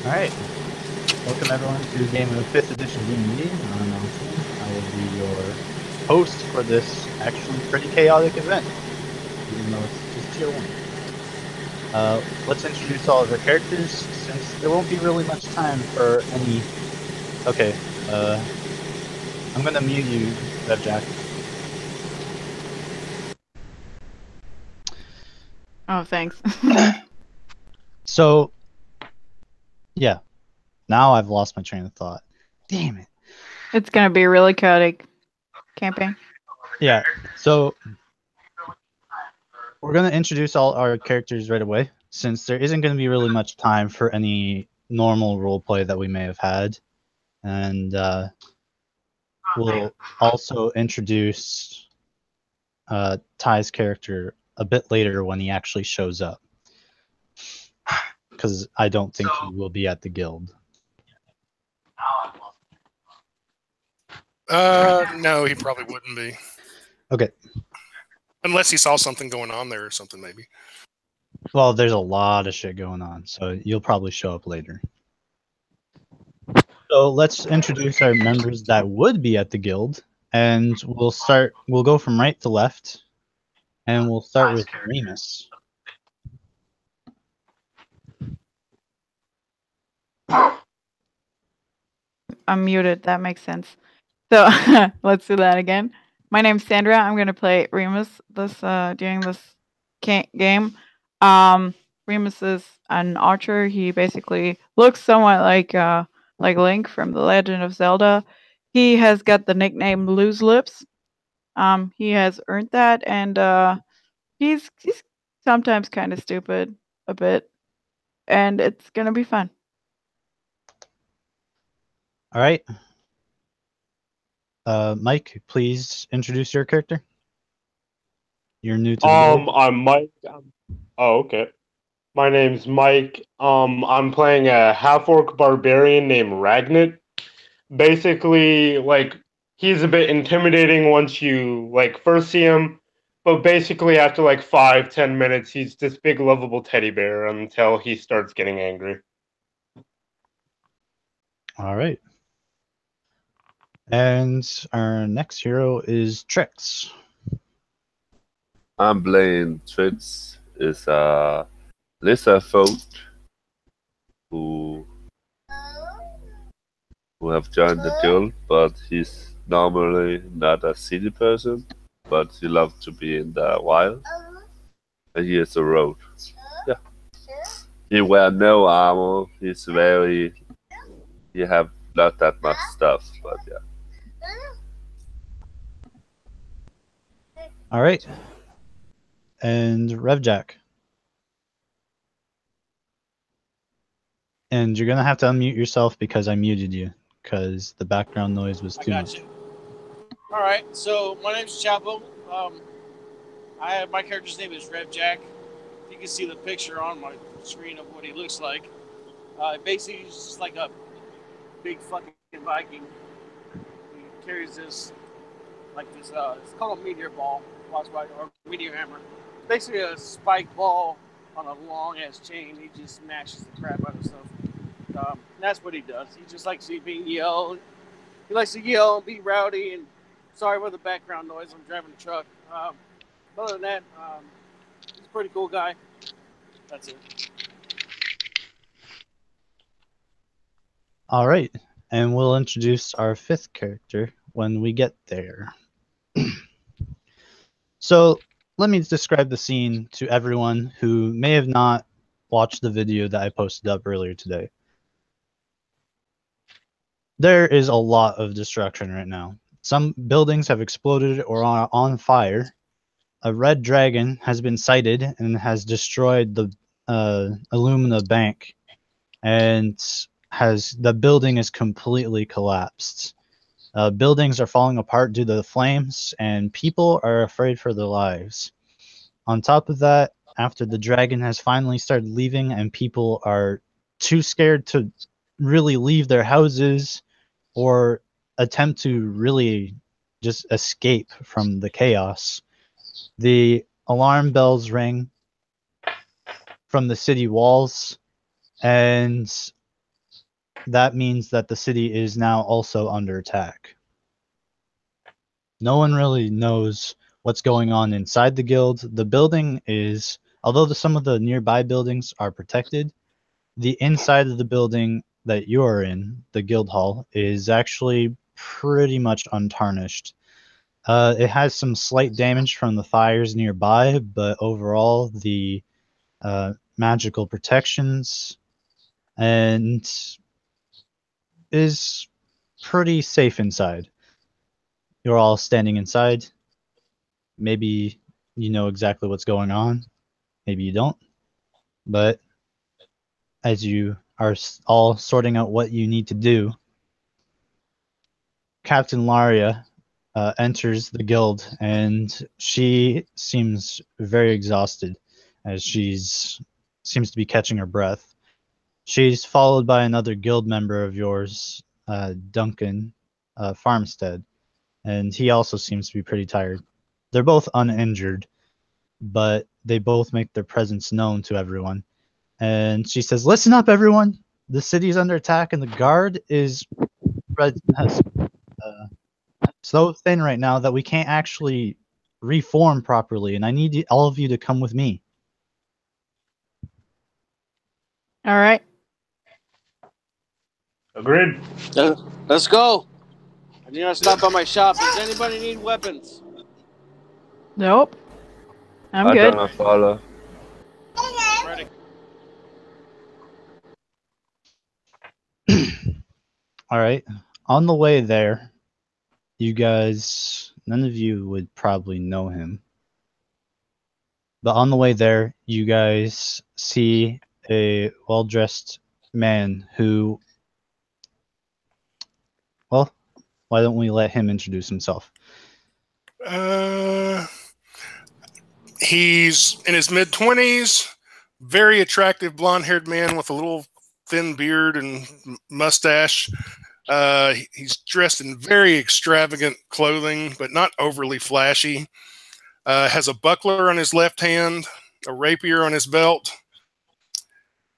Alright, welcome everyone to Game of 5th Edition D&D. I'm Nelson. I will be your host for this actually pretty chaotic event, even though it's just tier 1. Let's introduce all of our characters, since there won't be really much time for any... Okay, I'm gonna mute you, RevJack. Oh, thanks. So, yeah, now I've lost my train of thought. Damn it. It's gonna be really chaotic camping. Yeah, so we're going to introduce all our characters right away, since there isn't going to be really much time for any normal roleplay that we may have had. And we'll also introduce Ty's character a bit later when he actually shows up. Because I don't think he will be at the guild. No, he probably wouldn't be. Okay. Unless he saw something going on there or something, maybe. Well, there's a lot of shit going on, so you'll probably show up later. So let's introduce our members that would be at the guild, and we'll go from right to left, and we'll start with Remus. I'm muted. That makes sense. So let's do that again. My name's Sandra. I'm gonna play Remus during this game. Remus is an archer. He basically looks somewhat like Link from The Legend of Zelda. He has got the nickname Loose Lips. He has earned that, and he's sometimes kind of stupid a bit, and it's gonna be fun. All right. Mike, please introduce your character. You're new to the game. I'm Mike. Oh, okay. My name's Mike. I'm playing a half-orc barbarian named Ragnit. Basically, he's a bit intimidating once you, first see him, but basically after, 5-10 minutes, he's this big, lovable teddy bear until he starts getting angry. All right. And our next hero is Trix. I'm playing Trix. Is a lizard folk who have joined the guild, but he's normally not a city person, but he loves to be in the wild. And he is a road. Yeah. He wear no armor. He have not that much stuff, but yeah. All right. And RevJack. And you're going to have to unmute yourself because I muted you, because the background noise was too much. All right, so my name's Chapo. My character's name is RevJack. You can see the picture on my screen of what he looks like. Basically, he's just like a big fucking Viking. He carries this, it's called a meteor ball, or meteor hammer. Basically a spike ball on a long ass chain. He just smashes the crap out of stuff. That's what he does. He just likes to yell. He likes to yell and be rowdy. And sorry for the background noise. I'm driving a truck. Other than that, he's a pretty cool guy. That's it. All right. And we'll introduce our fifth character when we get there. So let me describe the scene to everyone who may have not watched the video that I posted up earlier today. There is a lot of destruction right now. Some buildings have exploded or are on fire. A red dragon has been sighted and has destroyed the Illumina bank, and the building is completely collapsed. Buildings are falling apart due to the flames, and people are afraid for their lives. On top of that, after the dragon has finally started leaving and people are too scared to really leave their houses or attempt to really just escape from the chaos, the alarm bells ring from the city walls, and that means that the city is now also under attack. No one really knows what's going on inside the guild. The building is, although some of the nearby buildings are protected, the inside of the building that you're in, the guild hall, is actually pretty much untarnished. It has some slight damage from the fires nearby, but overall the magical protections and is pretty safe inside. You're all standing inside. Maybe you know exactly what's going on. Maybe you don't. But as you are all sorting out what you need to do, Captain Laria enters the guild, and she seems very exhausted as seems to be catching her breath. She's followed by another guild member of yours, Duncan Farmstead, and he also seems to be pretty tired. They're both uninjured, but they both make their presence known to everyone. And she says, "Listen up, everyone! The city is under attack, and the guard is so thin right now that we can't actually reform properly, and I need all of you to come with me." All right. Agreed. Let's go. I need to stop by my shop. Does anybody need weapons? Nope. I'm I good. gonna follow. Ready. All right. On the way there, you guys, none of you would probably know him. But on the way there, you guys see a well-dressed man who, well, why don't we let him introduce himself? He's in his mid-20s, very attractive blonde-haired man with a little thin beard and mustache. He's dressed in very extravagant clothing, but not overly flashy. Has a buckler on his left hand, a rapier on his belt,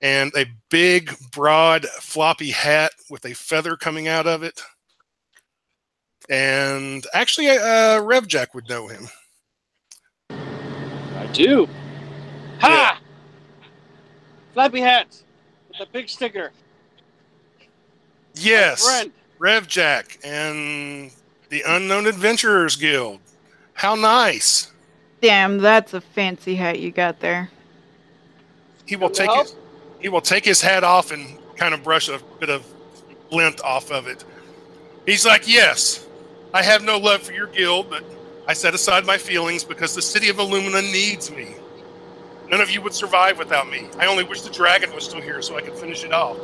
and a big, broad, floppy hat with a feather coming out of it. And actually, Revjack would know him. I do. Ha! Flappy hat with a big sticker. Yes, My friend. Revjack and the Unknown Adventurers Guild. How nice! Damn, that's a fancy hat you got there. He will take his hat off and kind of brush a bit of lint off of it. He's like, "Yes, I have no love for your guild, but I set aside my feelings because the city of Illumina needs me. None of you would survive without me. I only wish the dragon was still here so I could finish it off."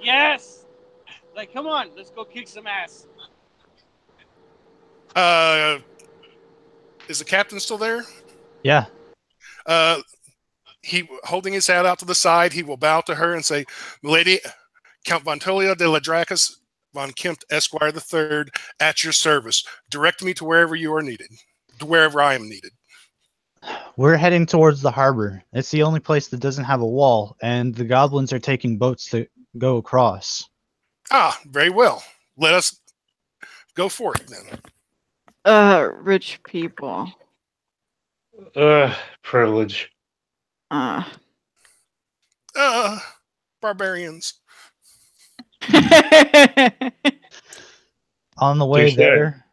Yes! Like, come on, let's go kick some ass. Is the captain still there? Yeah. He, holding his hat out to the side, he will bow to her and say, "Milady, Count Vontolia de la Dracus von Kempt, Esquire III, at your service. Direct me to wherever you are needed, to wherever I am needed." We're heading towards the harbor. It's the only place that doesn't have a wall, and the goblins are taking boats to go across. Ah, very well. Let us go for it then. Rich people. Privilege. Barbarians. On the way Touche. there,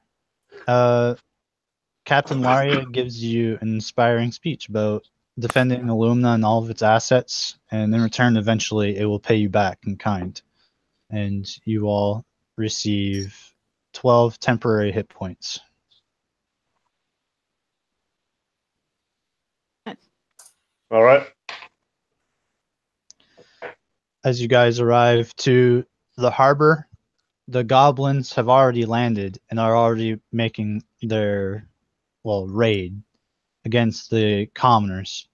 Captain Laria gives you an inspiring speech about defending Illumina and all of its assets, and in return, eventually, it will pay you back in kind. And you all receive 12 temporary hit points. All right. As you guys arrive to the harbor, the goblins have already landed and are already making their, raid against the commoners.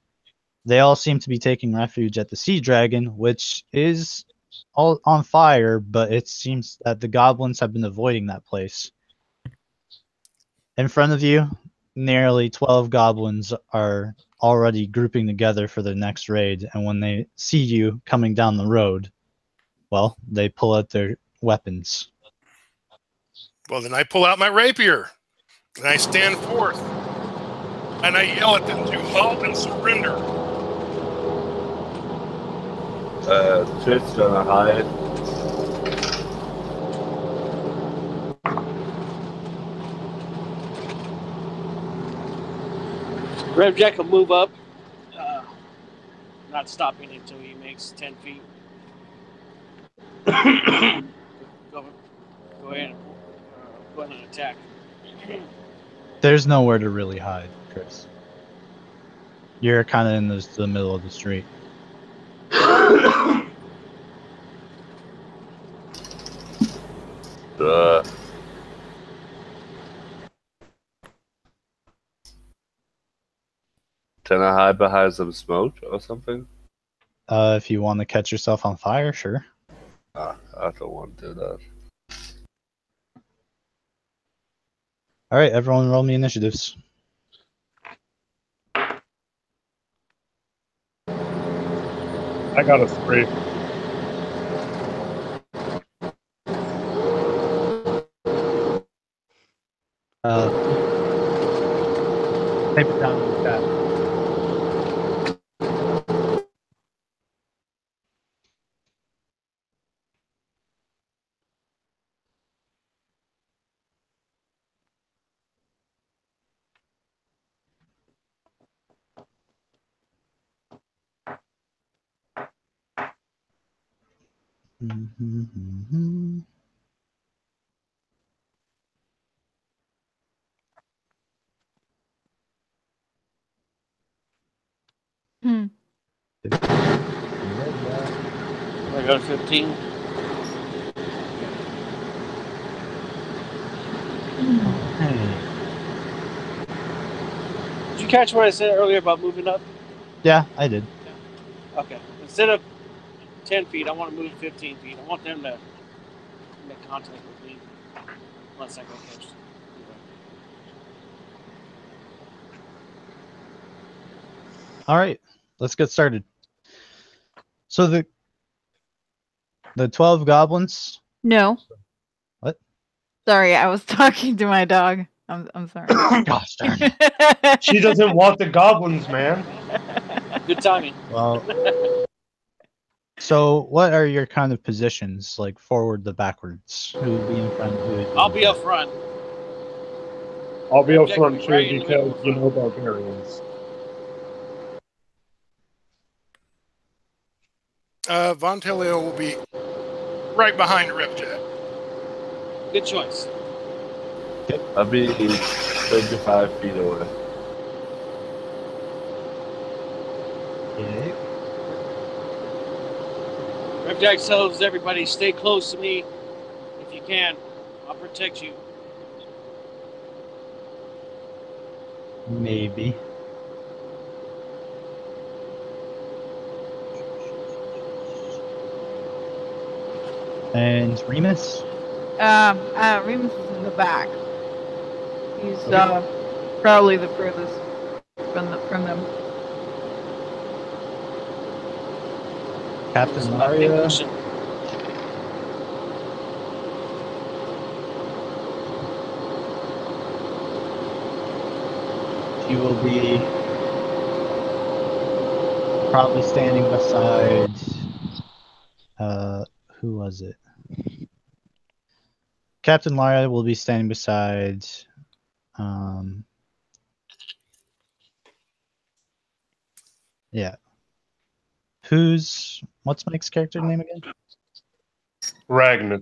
They all seem to be taking refuge at the Sea Dragon, which is all on fire, but it seems that the goblins have been avoiding that place. In front of you, nearly 12 goblins are already grouping together for the next raid, and when they see you coming down the road, Well, they pull out their weapons. Well, then I pull out my rapier and I stand forth and I yell at them to halt and surrender. Tritt's gonna hide. Rev Jack will move up, not stopping until he makes 10 feet. Go ahead and go ahead and attack. There's nowhere to really hide, Chris. You're kind of in the middle of the street. Can I hide behind some smoke or something? If you want to catch yourself on fire, sure. I don't want to do that. All right, everyone, roll me initiatives. I got a 3. Type it down in the chat. Hmm. I got a 15. Did you catch what I said earlier about moving up? Yeah, I did. Okay. Instead of 10 feet, I want to move 15 feet. I want them to make contact with me. Unless I go catch them. All right, let's get started. So the 12 goblins. No. What? Sorry, I was talking to my dog. I'm sorry. Gosh darn it. She doesn't want the goblins, man. Good timing. Well, so what are your kind of positions, like forward to backwards? Who would be in front? Who would be I'll in be back? up front. I'll be up Jack, front too right in the middle because of you the know barbarians. Von Telio will be right behind Ripjack. Good choice. I'll be 25 feet away. Okay. Rev Jack tells everybody, stay close to me if you can. I'll protect you. Maybe. And Remus? Remus is in the back. He's probably the furthest from them. Captain My big Mario? cushion. She will be probably standing beside who was it? Captain Lara will be standing beside yeah. What's Mike's character name again? Ragnar.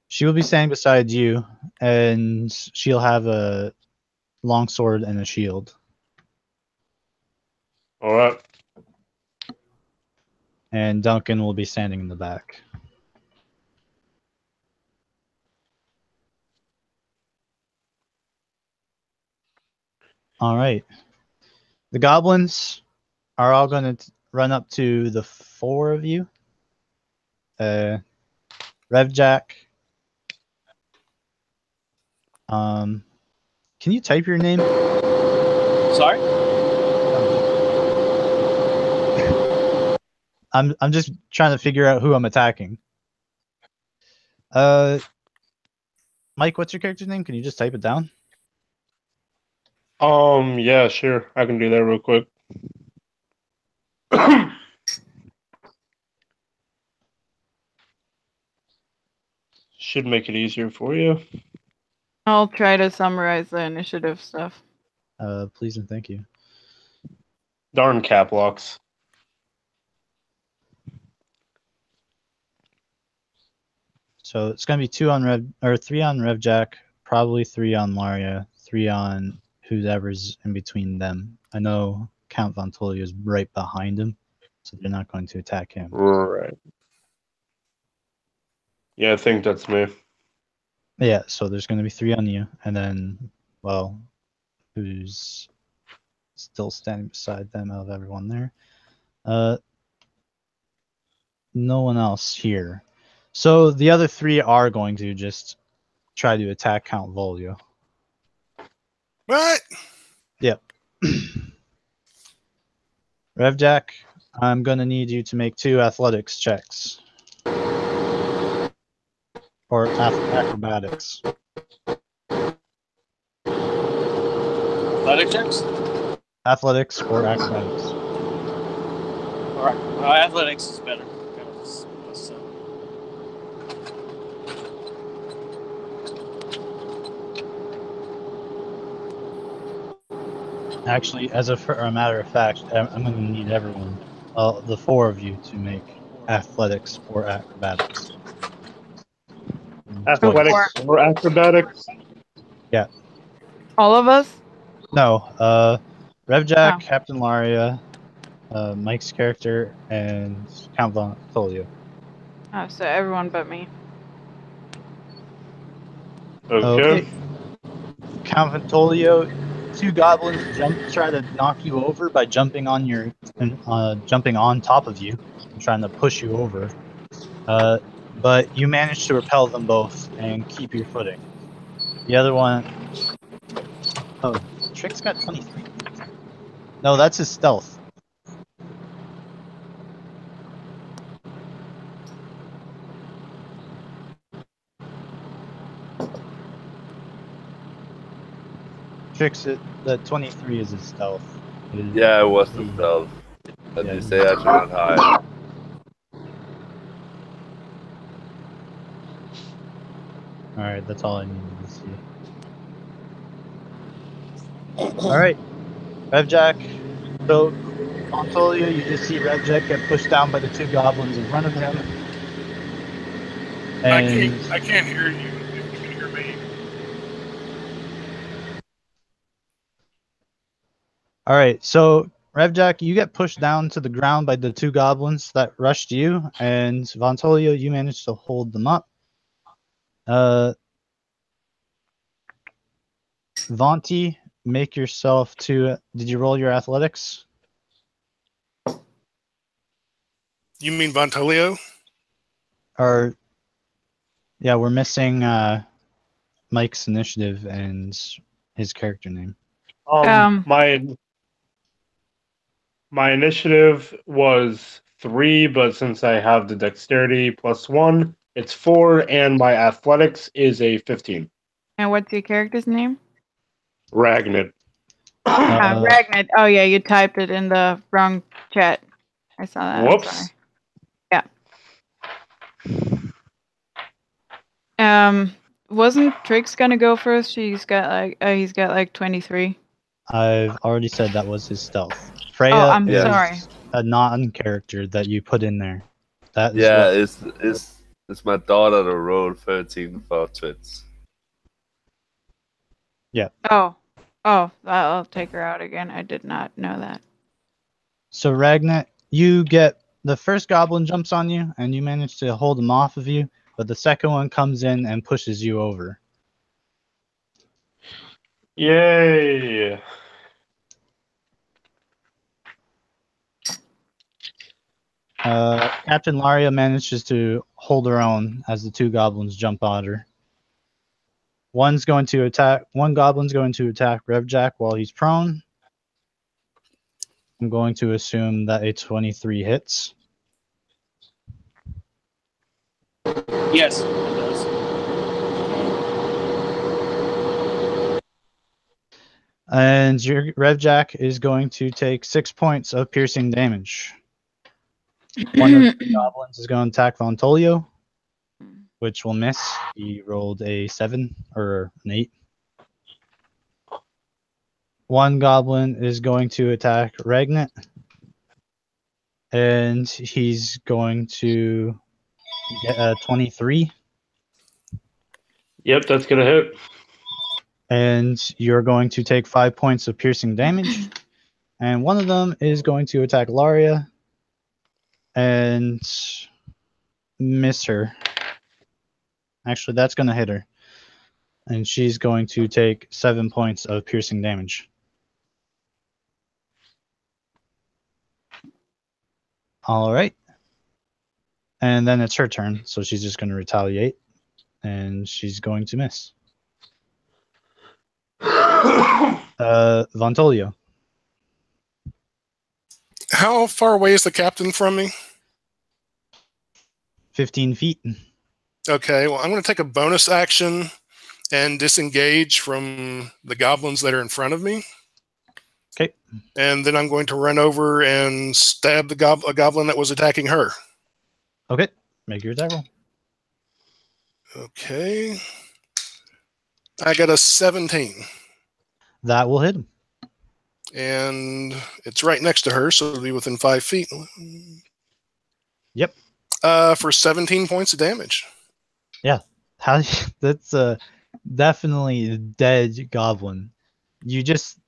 She will be standing beside you, and she'll have a longsword and a shield. All right. And Duncan will be standing in the back. All right. The goblins are all going to run up to the 4 of you. Rev Jack. Can you type your name? Sorry? I'm just trying to figure out who I'm attacking. Mike, what's your character's name? Can you just type it down? Yeah, sure. I can do that real quick. Should make it easier for you. I'll try to summarize the initiative stuff. Please and thank you. Darn cap locks. So it's gonna be 2 on Rev or 3 on Rev Jack, probably 3 on Laria, 3 on whoever's in between them. I know Count Von Tully is right behind him, so they're not going to attack him. Right. Yeah, I think that's me. Yeah, so there's going to be 3 on you, and then, well, who's still standing beside them out of everyone there? No one else here. So the other 3 are going to just try to attack Count Volio. What? Yep. Revjack, I'm going to need you to make 2 athletics checks. Or acrobatics. Athletic checks? Athletics or acrobatics. All right. Athletics is better. Actually, as a matter of fact, I'm going to need everyone, the 4 of you, to make athletics or acrobatics. Athletics or acrobatics? Yeah. All of us? No, Revjack, Oh. Captain Laria, Mike's character, and Count Von Folio. Oh, so everyone but me. Okay. Count Ventolio, 2 goblins try to knock you over by jumping on top of you and trying to push you over. But you manage to repel them both and keep your footing. The other one, oh, Trick's got 23. No, that's his stealth. Trick's the 23 is his stealth. Yeah, it was the stealth. But Yeah. you say I should not hide. Alright, that's all I needed to see. Alright, Revjack. So, Montolia, you just see Revjack get pushed down by the 2 goblins in front of him. And I can't hear you if you can hear me. Alright, so Revjack, you get pushed down to the ground by the 2 goblins that rushed you, and Vontolio, you managed to hold them up. Vonti, make yourself to... Did you roll your athletics? You mean Vontolio? Or... Yeah, we're missing Mike's initiative and his character name. My initiative was 3, but since I have the dexterity +1, it's 4, and my athletics is a 15. And what's your character's name? Ragnit. Ragnit. Oh yeah, you typed it in the wrong chat. I saw that. Whoops. Sorry. Yeah. Wasn't Trix gonna go first? He's got like 23. I've already said that was his stealth. Freya I'm is sorry. a non-character that you put in there. That is Yeah, what- it's my daughter that rolled 13 for twits. Yeah. Oh, I'll take her out again. I did not know that. So Ragnar, you get the first goblin jumps on you, and you manage to hold him off of you, but the second one comes in and pushes you over. Yay! Captain Laria manages to hold her own as the 2 goblins jump on her. One goblin's going to attack Revjack while he's prone. I'm going to assume that a 23 hits. Yes, it does. And your Rev Jack is going to take 6 points of piercing damage. One of the goblins is going to attack Vontolio, which will miss. He rolled a 7 or an 8. One goblin is going to attack Ragnet, and he's going to get a 23. Yep, that's gonna hit. And you're going to take 5 points of piercing damage. And one of them is going to attack Laria and miss her. Actually, that's going to hit her. And she's going to take 7 points of piercing damage. All right. And then it's her turn, so she's just going to retaliate. And she's going to miss. Vontolio. How far away is the captain from me? 15 feet. Okay, well, I'm going to take a bonus action and disengage from the goblins that are in front of me. Okay. And then I'm going to run over and stab the a goblin that was attacking her. Okay. Make your attack roll. Okay. I got a 17. That will hit him. And it's right next to her, so it'll be within 5 feet. Yep. For 17 points of damage. Yeah. That's definitely a dead goblin. You just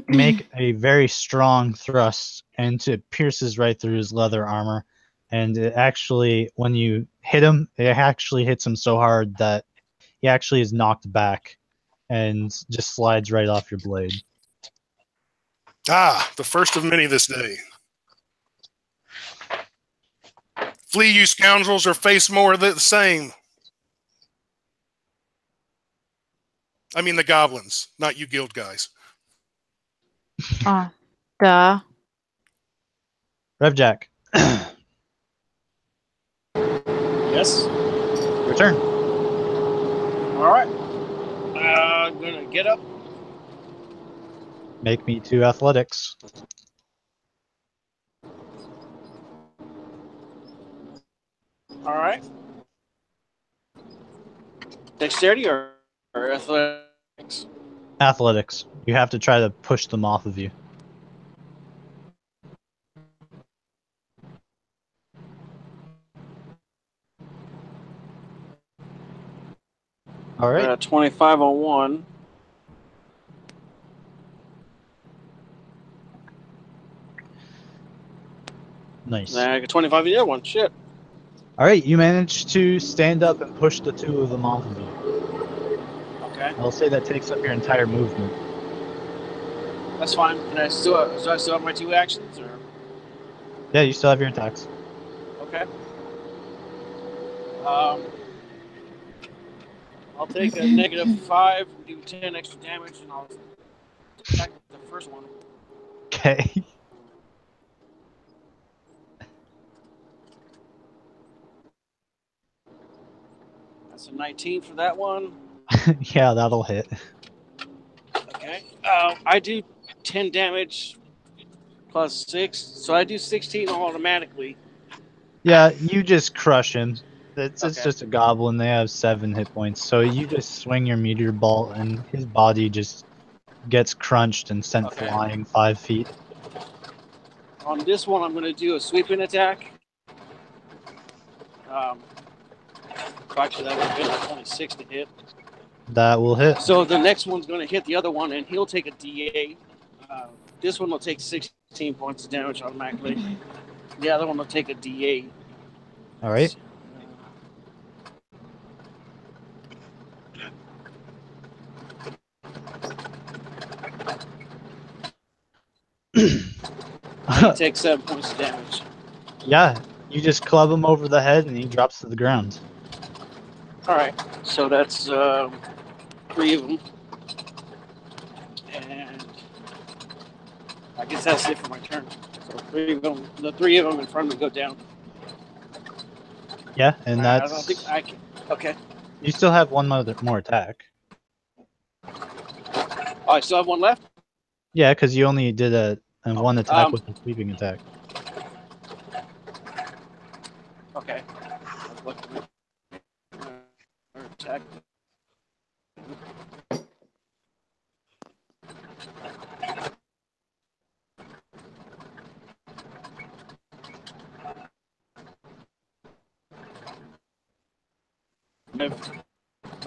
make a very strong thrust, and it pierces right through his leather armor. And it actually, when you hit him, it actually hits him so hard that he actually is knocked back and just slides right off your blade. Ah, the first of many this day. Flee, you scoundrels, or face more of the same. I mean the goblins, not you guild guys. Oh, duh. Rev Jack. Yes. Your turn. All right. I'm gonna get up. Make me 2 athletics. All right. Dexterity or athletics? Athletics. You have to try to push them off of you. All right. 25 on one. Nice. I got 25 on the other one. Shit. All right. You managed to stand up and push the 2 of them off of you. Okay. I'll say that takes up your entire movement. That's fine. Can I still have my 2 actions? Or? Yeah, you still have your attacks. Okay. I'll take a -5, do 10 extra damage, and I'll attack the first one. Okay. That's a 19 for that one. Yeah, that'll hit. Okay. I do 10 damage plus 6, so I do 16 automatically. Yeah, you just crush him. It's Okay. just a goblin. They have 7 hit points. So you just swing your meteor ball, and his body just gets crunched and sent Okay. flying 5 feet. On this one, I'm going to do a sweeping attack. Actually, that would have been a 26 to hit. That will hit. So the next one's going to hit the other one, and he'll take a D8. This one will take 16 points of damage automatically. The other one will take a D8. All right. He takes 7 points of damage. Yeah, you just club him over the head, and he drops to the ground. All right, so that's 3 of them, and I guess that's it for my turn. So 3 of them, the 3 of them in front of me go down. Yeah, and I that's. don't think I can. Okay. You still have one more attack. Oh, I still have one left. Yeah, because you only did one attack um, with a sweeping attack. Okay. Attack.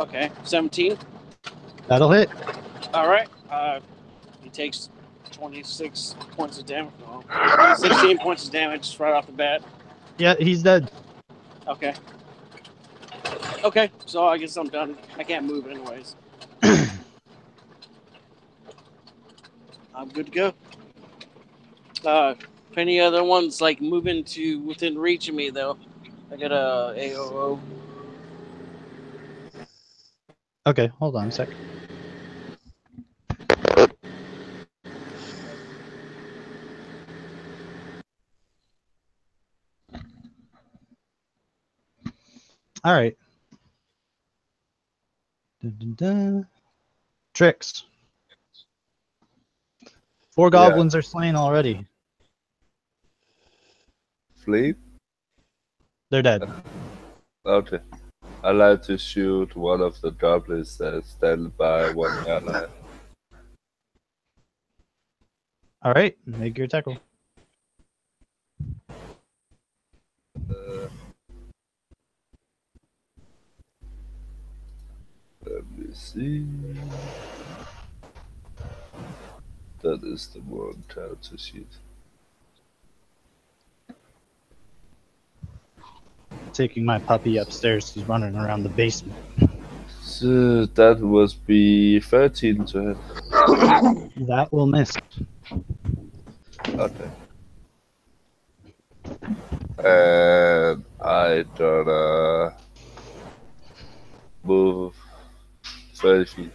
Okay, 17. That'll hit. All right. He takes 26 points of damage. No, 16 points of damage right off the bat. Yeah, he's dead. Okay. Okay, so I guess I'm done. I can't move anyways. I'm good to go. If any other ones like moving to within reach of me though, I got a AOO. Okay, hold on a sec. All right. Dun, dun, dun. Tricks. 4 goblins are slain already. Fleet? They're dead. Okay. I like to shoot one of the goblins that stand by one ally. All right, make your attack roll. Let me see. That is the one time to shoot. Taking my puppy upstairs. He's running around the basement. So that must be 13 to hit. That will miss. Okay. And I gonna move 30 feet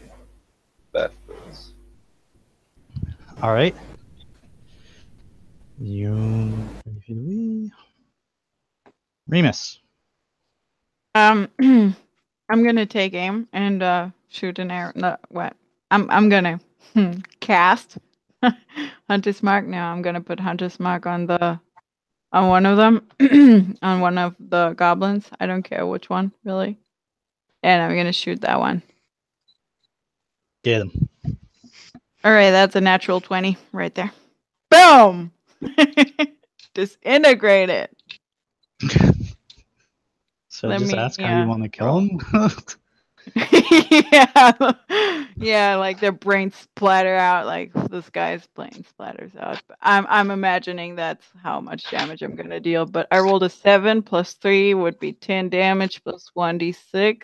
backwards. All right. You. Remus. I'm gonna take aim and shoot an arrow. No, what? I'm gonna cast Hunter's Mark. Now I'm gonna put Hunter's Mark on one of them, on one of the goblins. I don't care which one, really. And I'm gonna shoot that one. Get him. All right, that's a natural 20 right there. Boom! Disintegrate it. So Let just me, ask how you want to kill him. yeah, like their brains splatter out, like this guy's brain splatters out. But I'm imagining that's how much damage I'm gonna deal. But I rolled a 7 plus 3 would be 10 damage plus 1d6.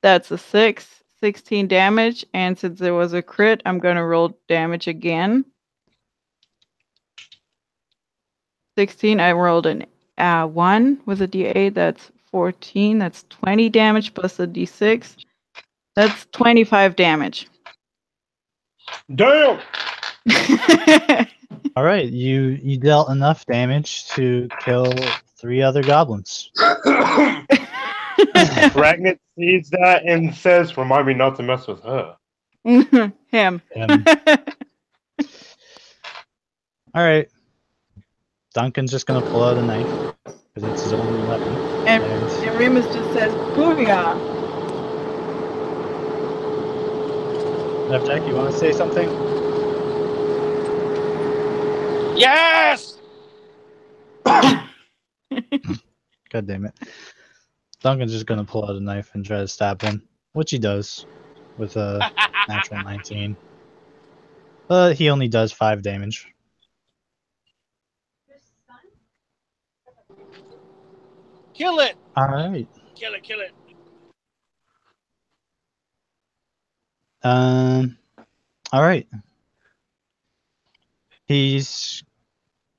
That's a 6, 16 damage. And since there was a crit, I'm gonna roll damage again. 16. I rolled an 1 with a d8. That's 14. That's 20 damage plus a d6. That's 25 damage. Damn! All right, you dealt enough damage to kill 3 other goblins. Ragnar sees that and says, "Remind me not to mess with her." Him. All right. Duncan's just gonna pull out a knife because it's his only weapon. And Remus just says, "Booyah!" Jack, you want to say something? Yes! God damn it. Duncan's just gonna pull out a knife and try to stab him, which he does with a natural 19. But he only does 5 damage. Kill it! All right. Kill it! Kill it! All right. He's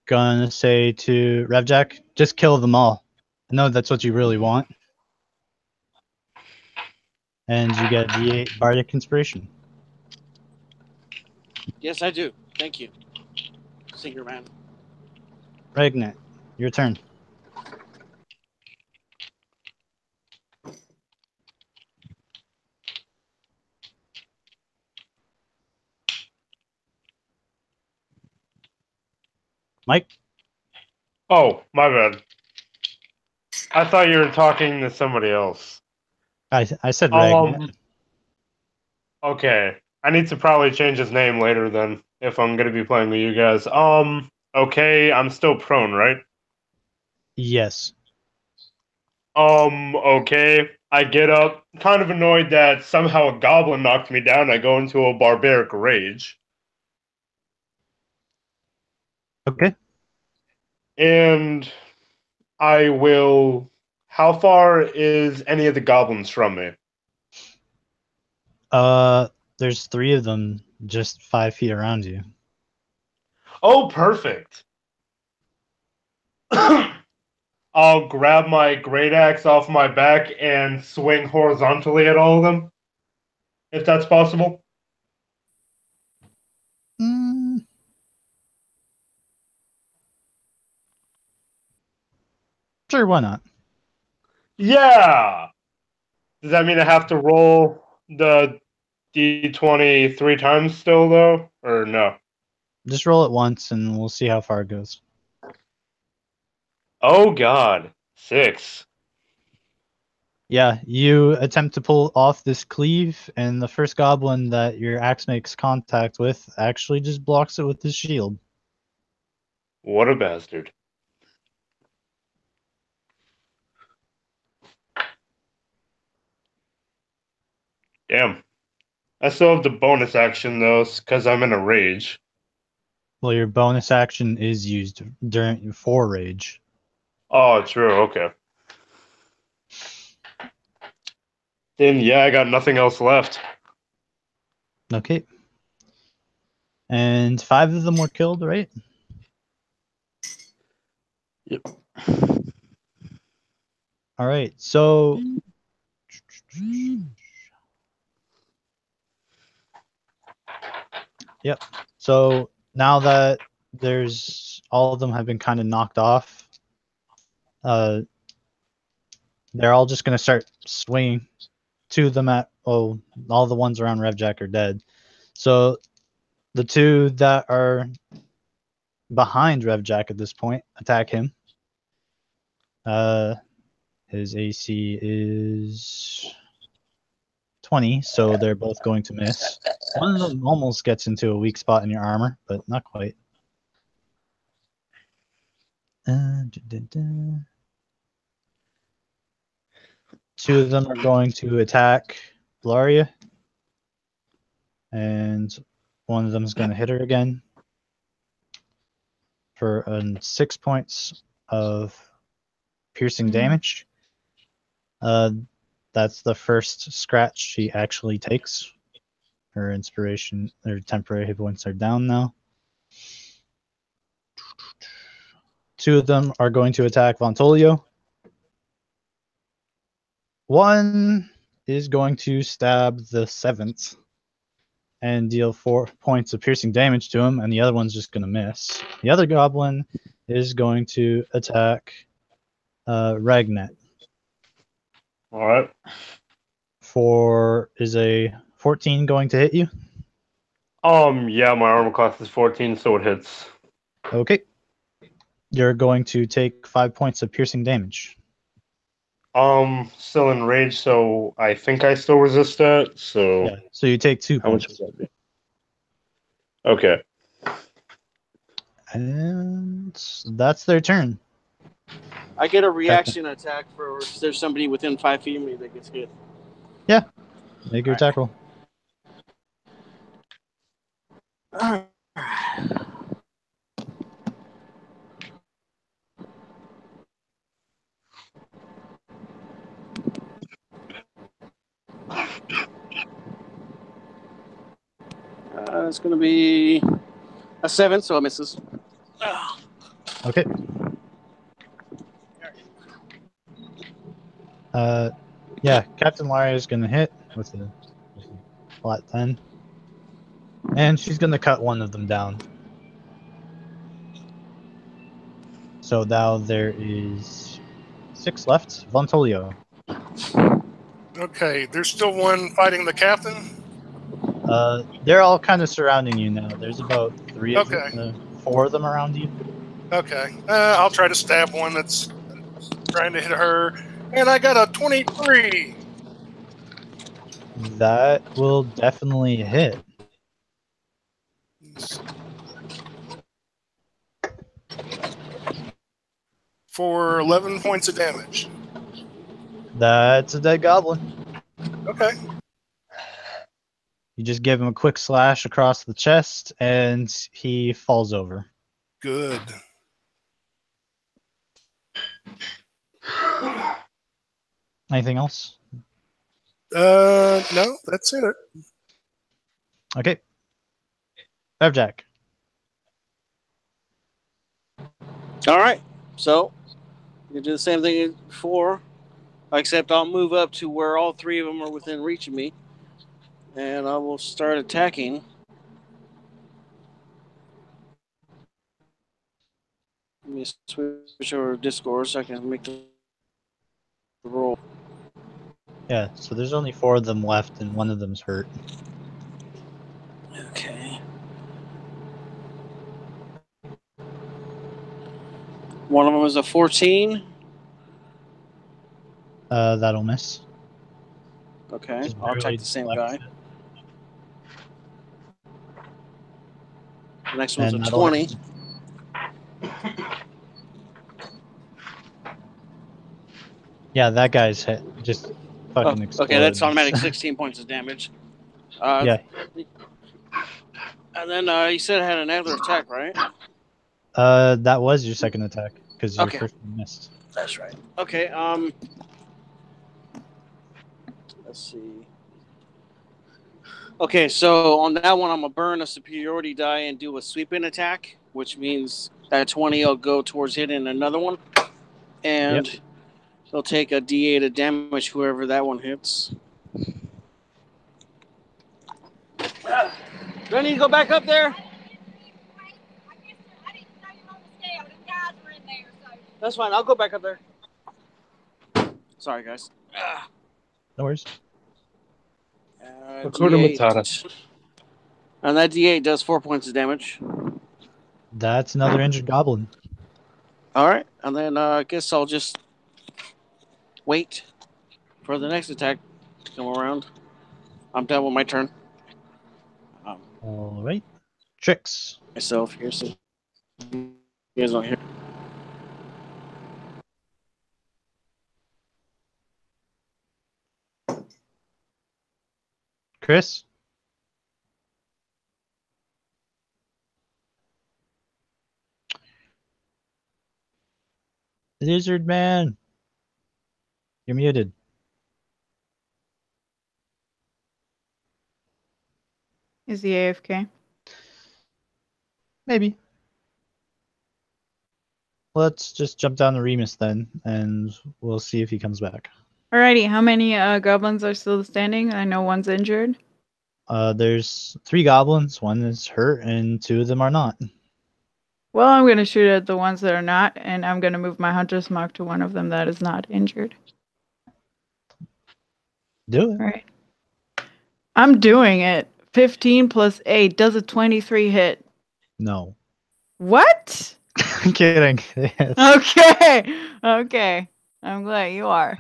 gonna say to Revjack, just kill them all. I know that's what you really want. And you get the Bardic Inspiration. Yes, I do. Thank you, Singer Man. Ragnar, your turn. Mike? Oh, my bad. I thought you were talking to somebody else. I said Ragnar. Okay. I need to probably change his name later then, if I'm gonna be playing with you guys. Okay, I'm still prone, right? Yes. Okay. I get up, kind of annoyed that somehow a goblin knocked me down. I go into a barbaric rage. Okay. And I will. How far is any of the goblins from me? There's 3 of them just 5 feet around you. Oh, perfect. I'll grab my great axe off my back and swing horizontally at all of them, if that's possible. Mm. Sure, why not? Yeah. Does that mean I have to roll the d20 3 times still, though? Or no? Just roll it once and we'll see how far it goes. Oh, God. 6. Yeah, you attempt to pull off this cleave, and the first goblin that your axe makes contact with actually just blocks it with his shield. What a bastard. Damn. I still have the bonus action, though, because I'm in a rage. Well, your bonus action is used for rage. Oh, true. Okay. Then, yeah, I got nothing else left. Okay. And 5 of them were killed, right? Yep. All right. So yep. So now that there's all of them have been kind of knocked off, they're all just gonna start swinging. 2 of them all the ones around Revjack are dead. So the 2 that are behind Revjack at this point attack him. His AC is 20, so they're both going to miss. One of them almost gets into a weak spot in your armor, but not quite. 2 of them are going to attack Glaria, and one of them is going to hit her again for 6 points of piercing damage. That's the first scratch she actually takes. Her inspiration, her temporary hit points are down now. 2 of them are going to attack Vontolio. One is going to stab the 7th and deal 4 points of piercing damage to him, and the other one's just going to miss. The other goblin is going to attack Ragnet. All right. Is a 14 going to hit you? Yeah, my armor class is 14, so it hits. Okay. You're going to take 5 points of piercing damage. Still in rage, so I think I still resist that. So Yeah. So you take 2 how much points. would that be? Okay. And that's their turn. I get a reaction attack for if there's somebody within 5 feet of me that gets hit. Yeah. Make your attack roll. It's going to be a 7, so it misses. Okay. Yeah, Captain Laria is going to hit with a flat 10. And she's going to cut one of them down. So now there is 6 left. Vontolio. Okay, there's still one fighting the captain. They're all kind of surrounding you now. There's about 4 of them around you. Okay. I'll try to stab one that's trying to hit her. And I got a 23. That will definitely hit. For 11 points of damage. That's a dead goblin. Okay. You just give him a quick slash across the chest, and he falls over. Good. Anything else? No, that's it. Okay. Jack. All right. So you do the same thing as before, except I'll move up to where all three of them are within reach of me, and I will start attacking. Let me switch over to Discord so I can make the roll. Yeah, so there's only 4 of them left, and one of them's hurt. Okay. One of them is a 14. That'll miss. Okay, Just I'll barely attack the same deflects guy. it. The next one's And a that'll 20. hit. Yeah, that guy's hit. Just fucking explodes. Okay, that's automatic 16 points of damage. Yeah. And then you said I had another attack, right? That was your second attack because your Okay. first one missed. That's right. Okay, let's see. Okay, so on that one, I'm going to burn a superiority die and do a sweeping attack, which means that 20 will go towards hitting another one. And they'll take a d8 of damage, whoever that one hits. Do I need to go back up there? That's fine. I'll go back up there. Sorry, guys. No worries. Hakuna Matata. And that D8 does 4 points of damage. That's another injured goblin. All right. And then I guess I'll just wait for the next attack to come around. I'm done with my turn. All right. Tricks. Myself here, so you guys don't hear. Chris? Lizard man. You're muted. Is he AFK? Maybe. Let's just jump down to Remus then, and we'll see if he comes back. Alrighty, how many goblins are still standing? I know one's injured. There's 3 goblins. 1 is hurt, and 2 of them are not. Well, I'm going to shoot at the ones that are not, and I'm going to move my hunter's mark to one of them that is not injured. Do it. All right. I'm doing it. 15 plus 8 does a 23 hit. No. What? I'm kidding. Yes. Okay. I'm glad you are.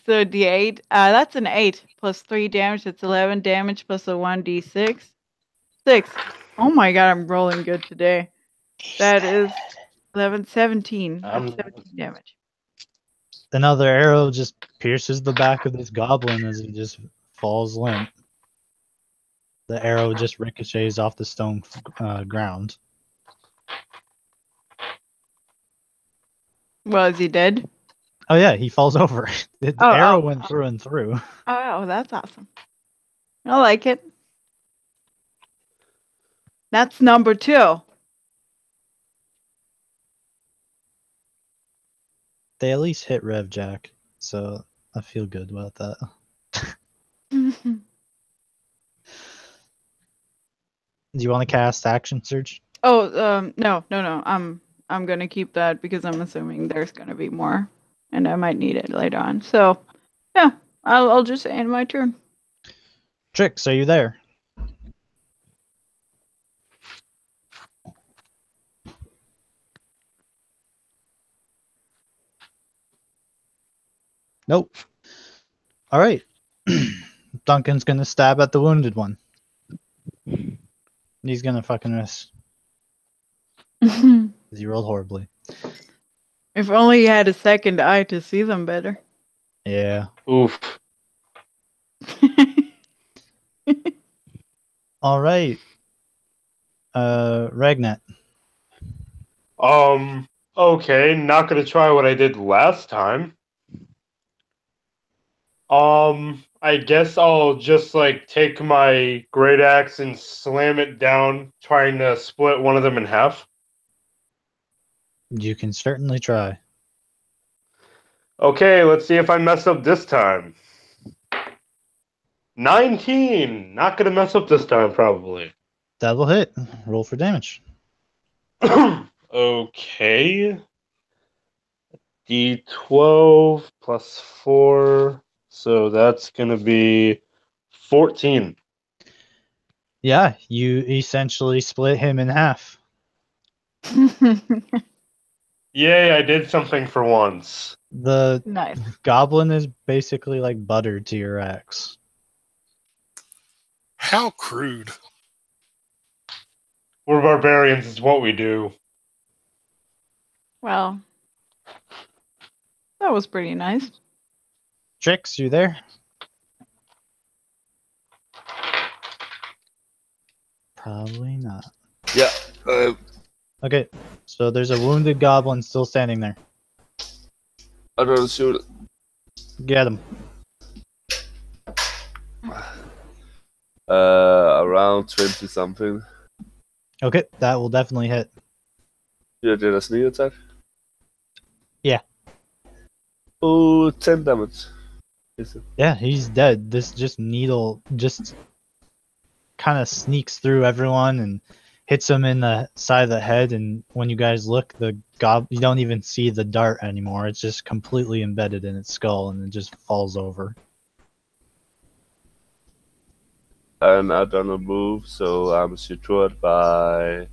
So D8, that's an 8 plus 3 damage. That's 11 damage plus a 1d6. 6. Oh my god, I'm rolling good today. That is 11, 17. That's 17 damage. Another arrow just pierces the back of this goblin as he just falls limp. The arrow just ricochets off the stone ground. Well, is he dead? Oh yeah, he falls over. The arrow went through and through. Oh, that's awesome. I like it. That's number 2. They at least hit Rev Jack, so I feel good about that. Do you want to cast Action Surge? Oh, no. I'm gonna keep that because I'm assuming there's gonna be more, and I might need it later on. So, yeah, I'll just end my turn. Trix, are you there? Nope. All right. Duncan's gonna stab at the wounded one. He's gonna fucking miss. He rolled horribly. If only you had a second eye to see them better. Yeah. Oof. All right. Ragnet. Okay, not gonna try what I did last time. I guess I'll just like take my great axe and slam it down, trying to split one of them in half. You can certainly try. Okay, let's see if I mess up this time. 19! Not gonna mess up this time, probably. That'll hit. Roll for damage. Okay. D12 plus 4. So that's gonna be 14. Yeah, you essentially split him in half. Yay, I did something for once. The Nice. goblin is basically like butter to your axe. How crude. We're barbarians, is what we do. Well, that was pretty nice. Trix, you there? Probably not. Yeah. Okay, so there's a wounded goblin still standing there. I don't shoot it. Get him. Around 20 something. Okay, that will definitely hit. You did a sneak attack? Yeah. Oh, 10 damage. Is it? Yeah, he's dead. This needle just kind of sneaks through everyone and hits him in the side of the head. And when you guys look, you don't even see the dart anymore. It's just completely embedded in its skull, and it just falls over. And I done a move, so I'm secured by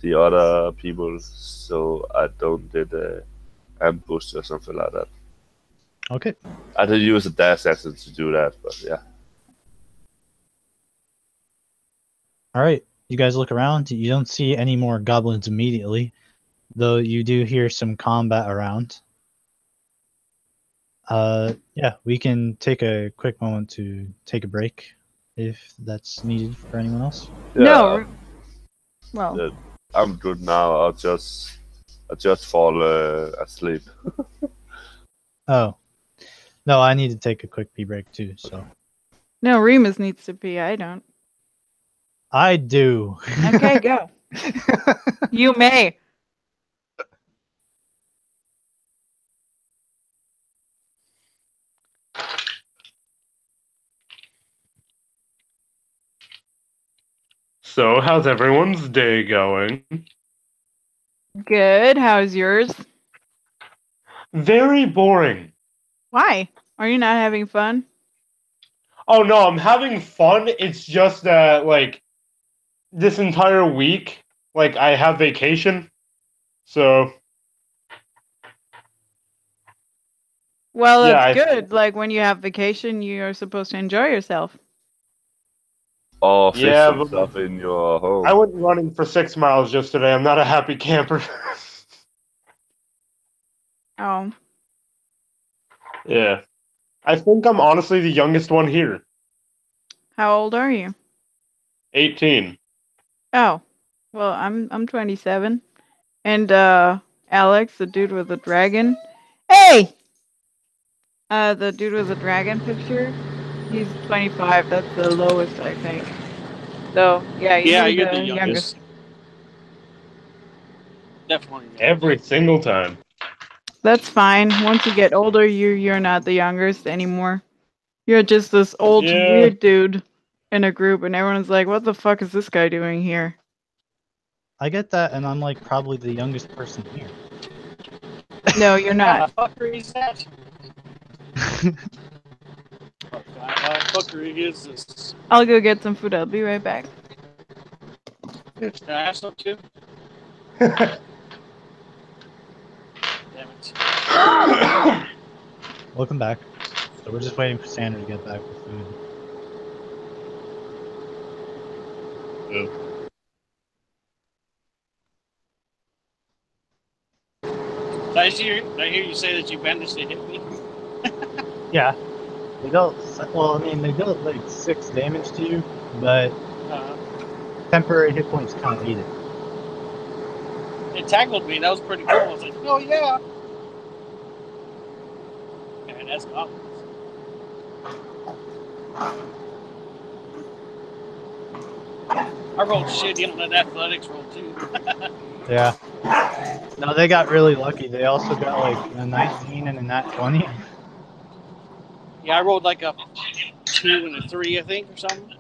the other people, so I don't did a ambush or something like that. Okay. I did use a dash action to do that, but yeah. All right. You guys look around. You don't see any more goblins immediately, though you do hear some combat around. Yeah, we can take a quick moment to take a break if that's needed for anyone else. Yeah, No. Well, Yeah. I'm good now. I'll just fall asleep. Oh. No, I need to take a quick pee break too, so. no, Remus needs to pee. I don't. I do. Okay, go. You may. So, how's everyone's day going? Good. How's yours? Very boring. Why? Are you not having fun? Oh no, I'm having fun. It's just that, like, this entire week, like, I have vacation. So, Well, Yeah, that's good. Like when you have vacation, you are supposed to enjoy yourself. Or fix Yeah, some but- stuff in your home. I went running for 6 miles yesterday. I'm not a happy camper. Oh, Yeah. I think I'm honestly the youngest one here. how old are you? 18. Oh, well, I'm 27, and Alex, the dude with the dragon. Hey, the dude with the dragon picture. He's 25. That's the lowest, I think. So yeah, You're the youngest. Definitely. Every single time. That's fine. Once you get older, you're not the youngest anymore. You're just this old Yeah. weird dude in a group, and everyone's like, "What the fuck is this guy doing here?" I get that, and I'm like probably the youngest person here. No, you're not. Fuckery is that? What kind of fuckery is this? I'll go get some food. I'll be right back. Can I have some too? Damn it. Welcome back. So we're just waiting for Sandra to get back with food. Did I hear you say that you bandaged to hit me? Yeah. They dealt, well, I mean, they dealt like 6 damage to you, but temporary hit points count 8. It tackled me. That was pretty cool. I was like, oh yeah. And that's goblins. I rolled shitty on an athletics roll too. Yeah. No, they got really lucky. They also got like a 19 and a nat 20. Yeah, I rolled like a 2 and a 3, I think, or something.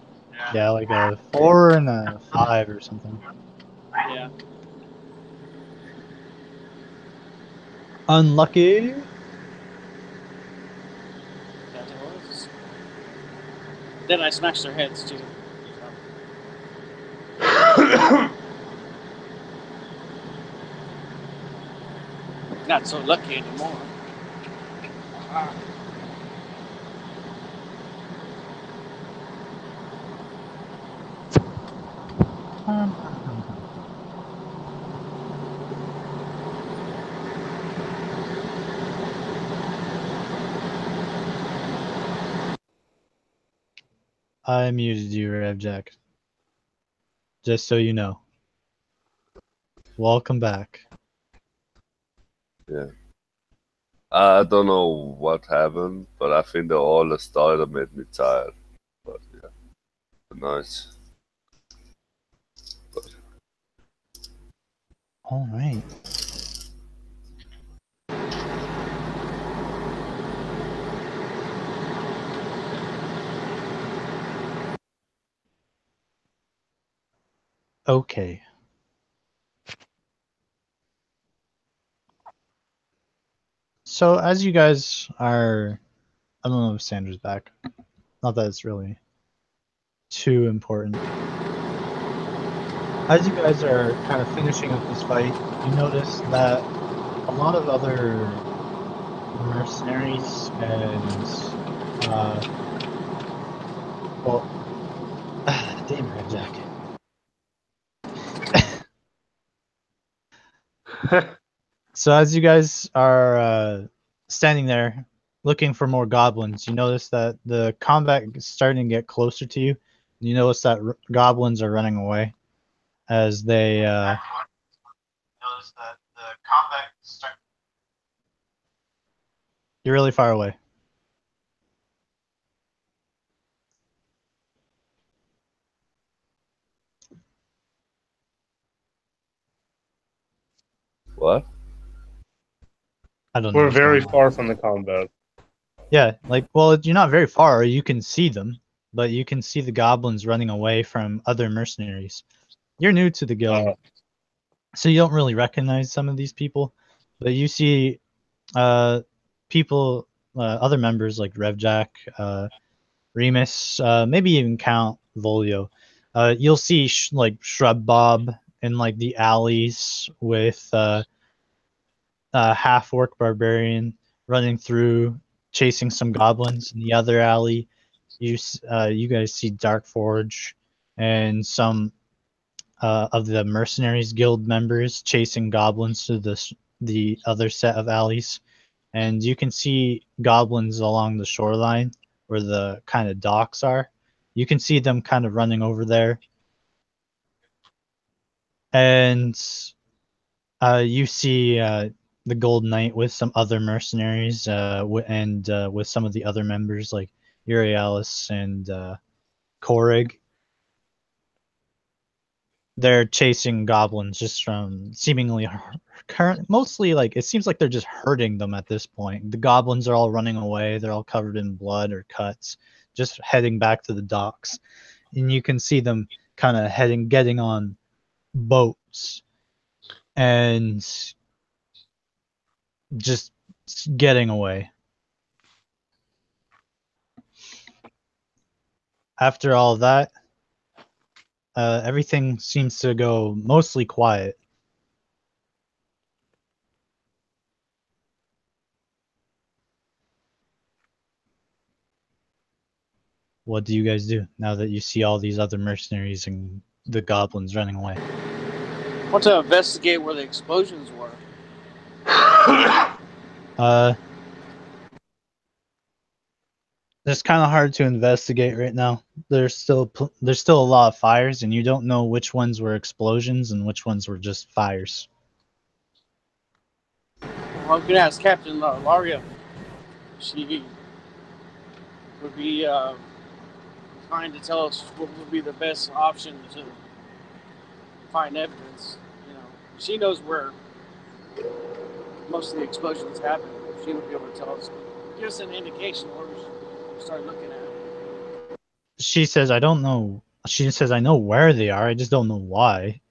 Yeah, like a 4 and a 5 or something. Yeah. Unlucky. That's what it was. Then I smashed their heads too. Not so lucky anymore. I muted you, Revjack. Just so you know. Welcome back. Yeah. I don't know what happened, but I think all the starter made me tired. But yeah, nice. But... All right. Okay. So as you guys are, I don't know if Sandra's back. Not that it's really too important. As you guys are kind of finishing up this fight, you notice that a lot of other mercenaries and well, damn it, Jack. So as you guys are standing there looking for more goblins, you notice that the combat is starting to get closer to you. You notice that goblins are running away as they notice that the combat start. You're really far away. What? I don't know. We're very far from the combat. Yeah, like, well, you're not very far. You can see them, but you can see the goblins running away from other mercenaries. You're new to the guild, so you don't really recognize some of these people, but you see people, other members like Revjack, Remus, maybe even Count Volio. You'll see like Shrub Bob in like the alleys with half orc barbarian running through, chasing some goblins. In the other alley, you guys see Dark Forge and some of the mercenaries guild members chasing goblins to the other set of alleys, and you can see goblins along the shoreline where the kind of docks are. You can see them kind of running over there, and you see the Gold Knight with some other mercenaries and with some of the other members like Urialis and Korig. They're chasing goblins just from seemingly mostly like it seems like they're just hurting them at this point. The goblins are all running away. They're all covered in blood or cuts, just heading back to the docks. And you can see them kind of getting on boats and just getting away. After all that, everything seems to go mostly quiet. what do you guys do now that you see all these other mercenaries and the goblins running away? I want to investigate where the explosions were. It's kind of hard to investigate right now. There's still a lot of fires, and you don't know which ones were explosions and which ones were just fires. Well, I'm gonna ask Captain Laria. She would be trying to tell us what would be the best option to find evidence. You know, she knows where most of the explosions happen. She would be able to tell us, give us an indication where we should start looking at. She says, I don't know. She says, I know where they are. I just don't know why.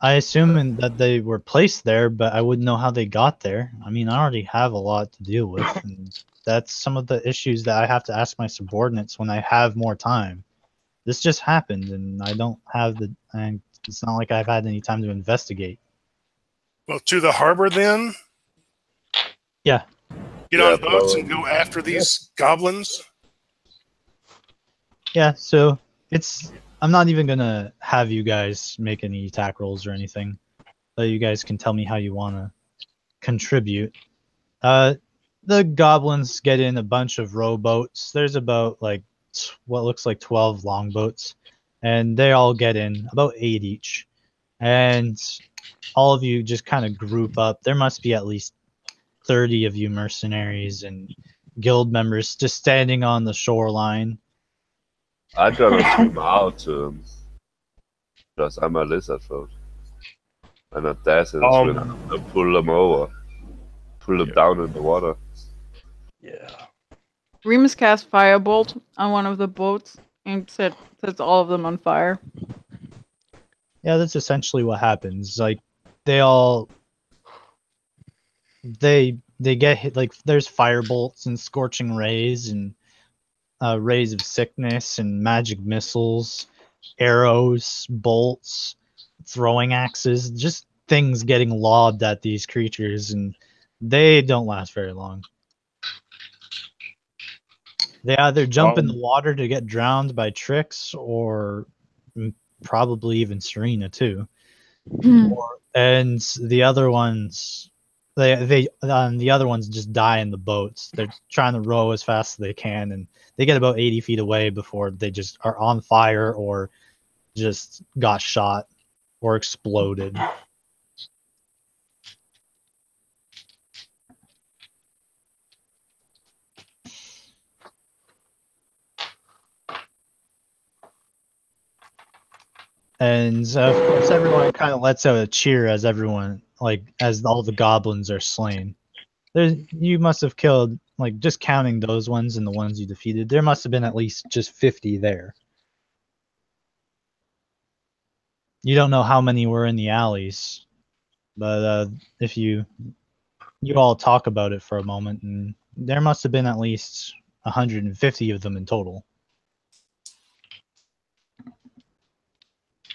I assume that they were placed there, but I wouldn't know how they got there. I mean, I already have a lot to deal with, and that's some of the issues that I have to ask my subordinates when I have more time. This just happened, and I don't have and it's not like I've had any time to investigate. Well, to the harbor then? Yeah. Get on boats and go after these goblins? Yeah, so I'm not even gonna have you guys make any attack rolls or anything. So you guys can tell me how you wanna contribute. The goblins get in a bunch of rowboats. There's about like what looks like 12 longboats, and they all get in, about 8 each. And all of you just kind of group up. There must be at least 30 of you mercenaries and guild members just standing on the shoreline. I gotta swim out to him. Because I'm a lizard folk. And I dash in and swim and pull them over. Pull them down in the water. Yeah. Remus cast Firebolt on one of the boats and sets all of them on fire. Yeah, that's essentially what happens. Like, they get hit. Like, there's firebolts and scorching rays and rays of sickness and magic missiles, arrows, bolts, throwing axes, just things getting lobbed at these creatures, and they don't last very long. They either jump in the water to get drowned by Trix, or probably even Serena too. And the other ones, the other ones just die in the boats. They're trying to row as fast as they can, and they get about 80 feet away before they just are on fire or just got shot or exploded. And of course, everyone kind of lets out a cheer as as all the goblins are slain. You must have killed, like, just counting those ones and the ones you defeated, there must have been at least just 50 there. You don't know how many were in the alleys, but if you all talk about it for a moment, and there must have been at least 150 of them in total.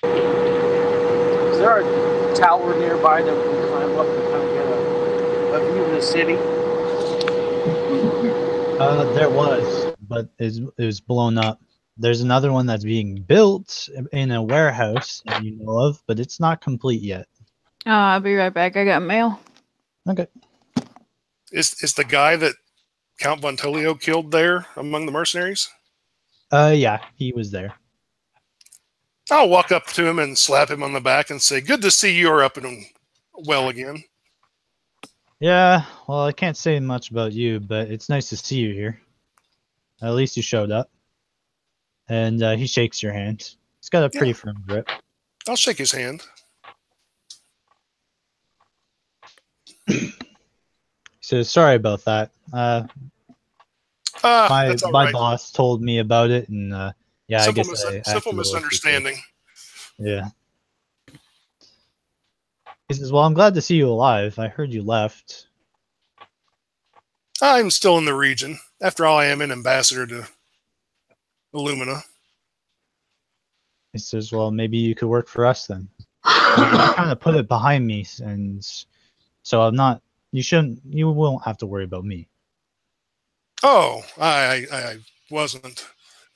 Is there a tower nearby that we can climb up and kind of get a view of the city? There was, but it was blown up. There's another one that's being built in a warehouse that you know of, but it's not complete yet. I'll be right back. I got mail. Okay. Is the guy that Count Von Tolio killed there among the mercenaries? Yeah, he was there. I'll walk up to him and slap him on the back and say, "Good to see you're up and well again." Yeah, well, I can't say much about you, but it's nice to see you here. At least you showed up. And he shakes your hand. He's got a pretty firm grip. I'll shake his hand. He says, sorry about that. That's all my right. boss told me about it, and yeah, Simple I guess I simple acted a little misunderstanding. Yeah. He says, well, I'm glad to see you alive. I heard you left. I'm still in the region. After all, I am an ambassador to Illumina. He says, well, maybe you could work for us then. I kind of put it behind me, and so I'm not You won't have to worry about me. Oh, I wasn't.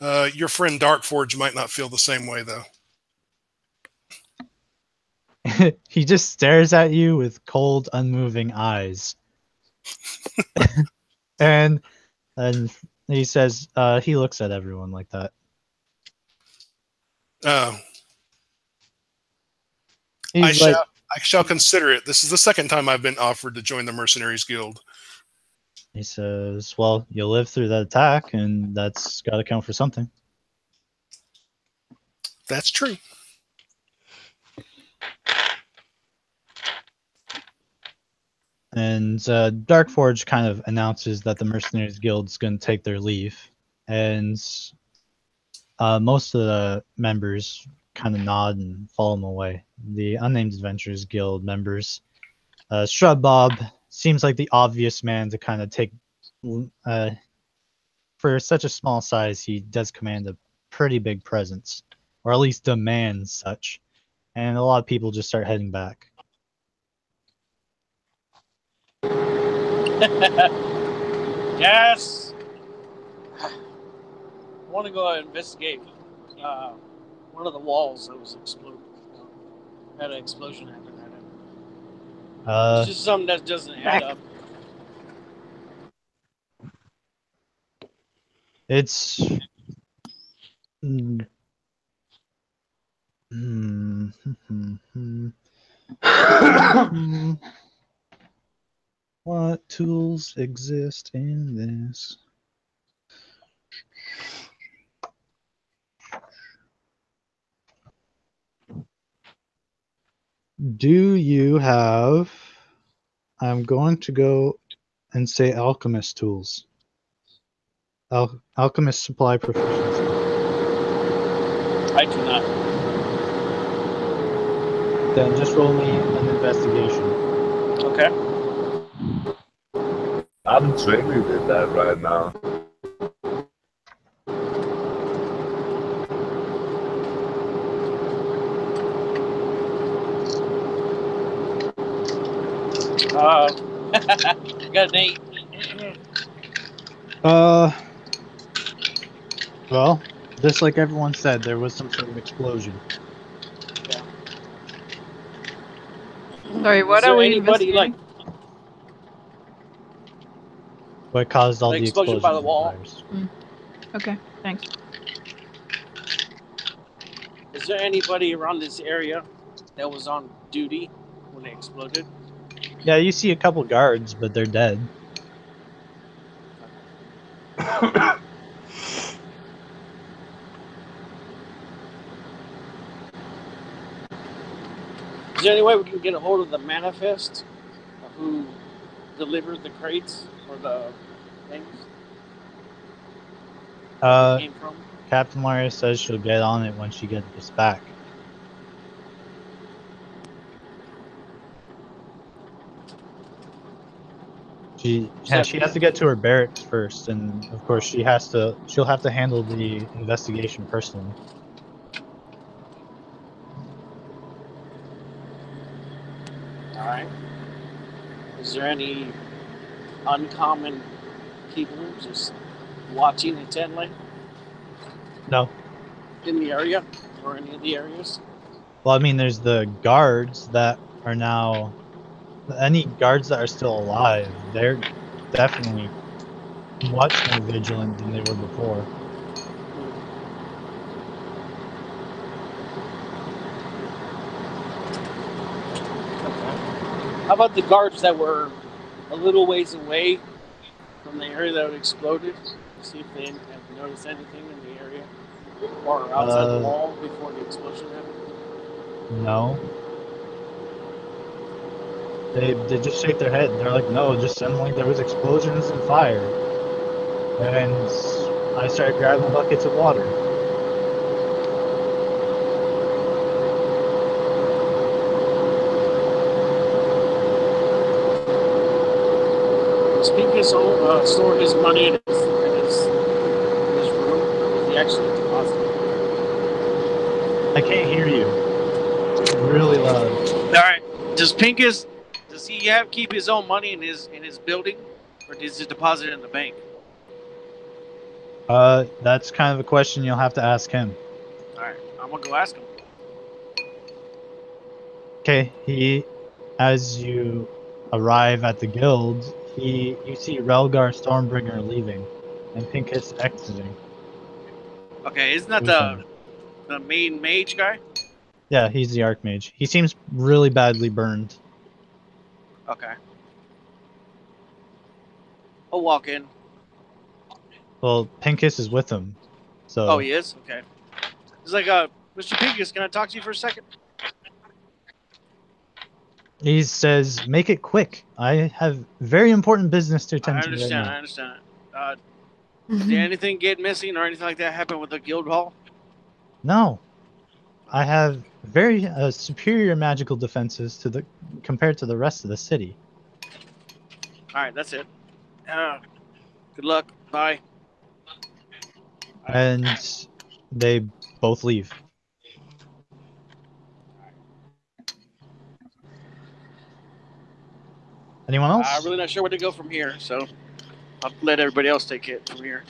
Your friend Darkforge might not feel the same way, though. He just stares at you with cold, unmoving eyes. and he says, he looks at everyone like that. I He's like, shall consider it. This is the second time I've been offered to join the Mercenaries Guild. he says, well, you lived through that attack, and that's got to count for something. That's true. And Darkforge kind of announces that the Mercenaries Guild's going to take their leave. And most of the members kind of nod and follow them away. The Unnamed Adventurers Guild members. Shrub Bob seems like the obvious man to kind of take... for such a small size, he does command a pretty big presence. Or at least demands such. And a lot of people just start heading back. Yes. I want to go investigate one of the walls that was exploded. Had an explosion happen at it. It's just something that doesn't add up. It's what tools exist in this? Do you have... I'm going to go and say alchemist tools. Alchemist supply proficiency. I do not. Then just roll me an investigation. Okay. I'm training in that right now. Got an 8. Well, just like everyone said, there was some sort of explosion. Yeah. Sorry, what are we investigating? What caused all The the explosion explosions by the and wall. fires. Okay, thanks. Is there anybody around this area that was on duty when they exploded? Yeah, you see a couple guards, but they're dead. Is there any way we can get a hold of the manifest of who delivered the crates or the things? Where they came from? Captain Mario says she'll get on it when she gets back. She has to get to her barracks first, and of course she'll have to handle the investigation personally. Alright. Is there any uncommon people just watching intently No. in the area or any of the areas? Well, I mean, there's the guards that are now... Any guards that are still alive, they're definitely much more vigilant than they were before. How about the guards that were a little ways away from the area that exploded? See if they have noticed anything in the area or outside the wall before the explosion happened? No. They just shake their head. They're like, no, just suddenly there was explosions and fire. And I started grabbing buckets of water. Does Pincus store his money in his room? Or is he actually depositing? I can't hear you. It's really loud. Alright. Does Does he keep his own money in his building, or does he deposit it in the bank? That's kind of a question you'll have to ask him. All right, I'm gonna go ask him. Okay, as you arrive at the guild, you see Relgar Stormbringer leaving, and Pincus exiting. Okay, isn't that with him. the main mage guy? Yeah, he's the Archmage. He seems really badly burned. Okay. I'll walk in. Well, Pincus is with him, so. Oh, he is? Okay. He's like, Mr. Pincus, can I talk to you for a second? He says, "Make it quick. I have very important business to I attend to right understand, now." I understand. Did anything get missing or anything like that happen with the guild hall? No, I have very superior magical defenses compared to the rest of the city. All right, that's it. Good luck. Bye. And they both leave. Anyone else? I'm really not sure where to go from here, so I'll let everybody else take it from here.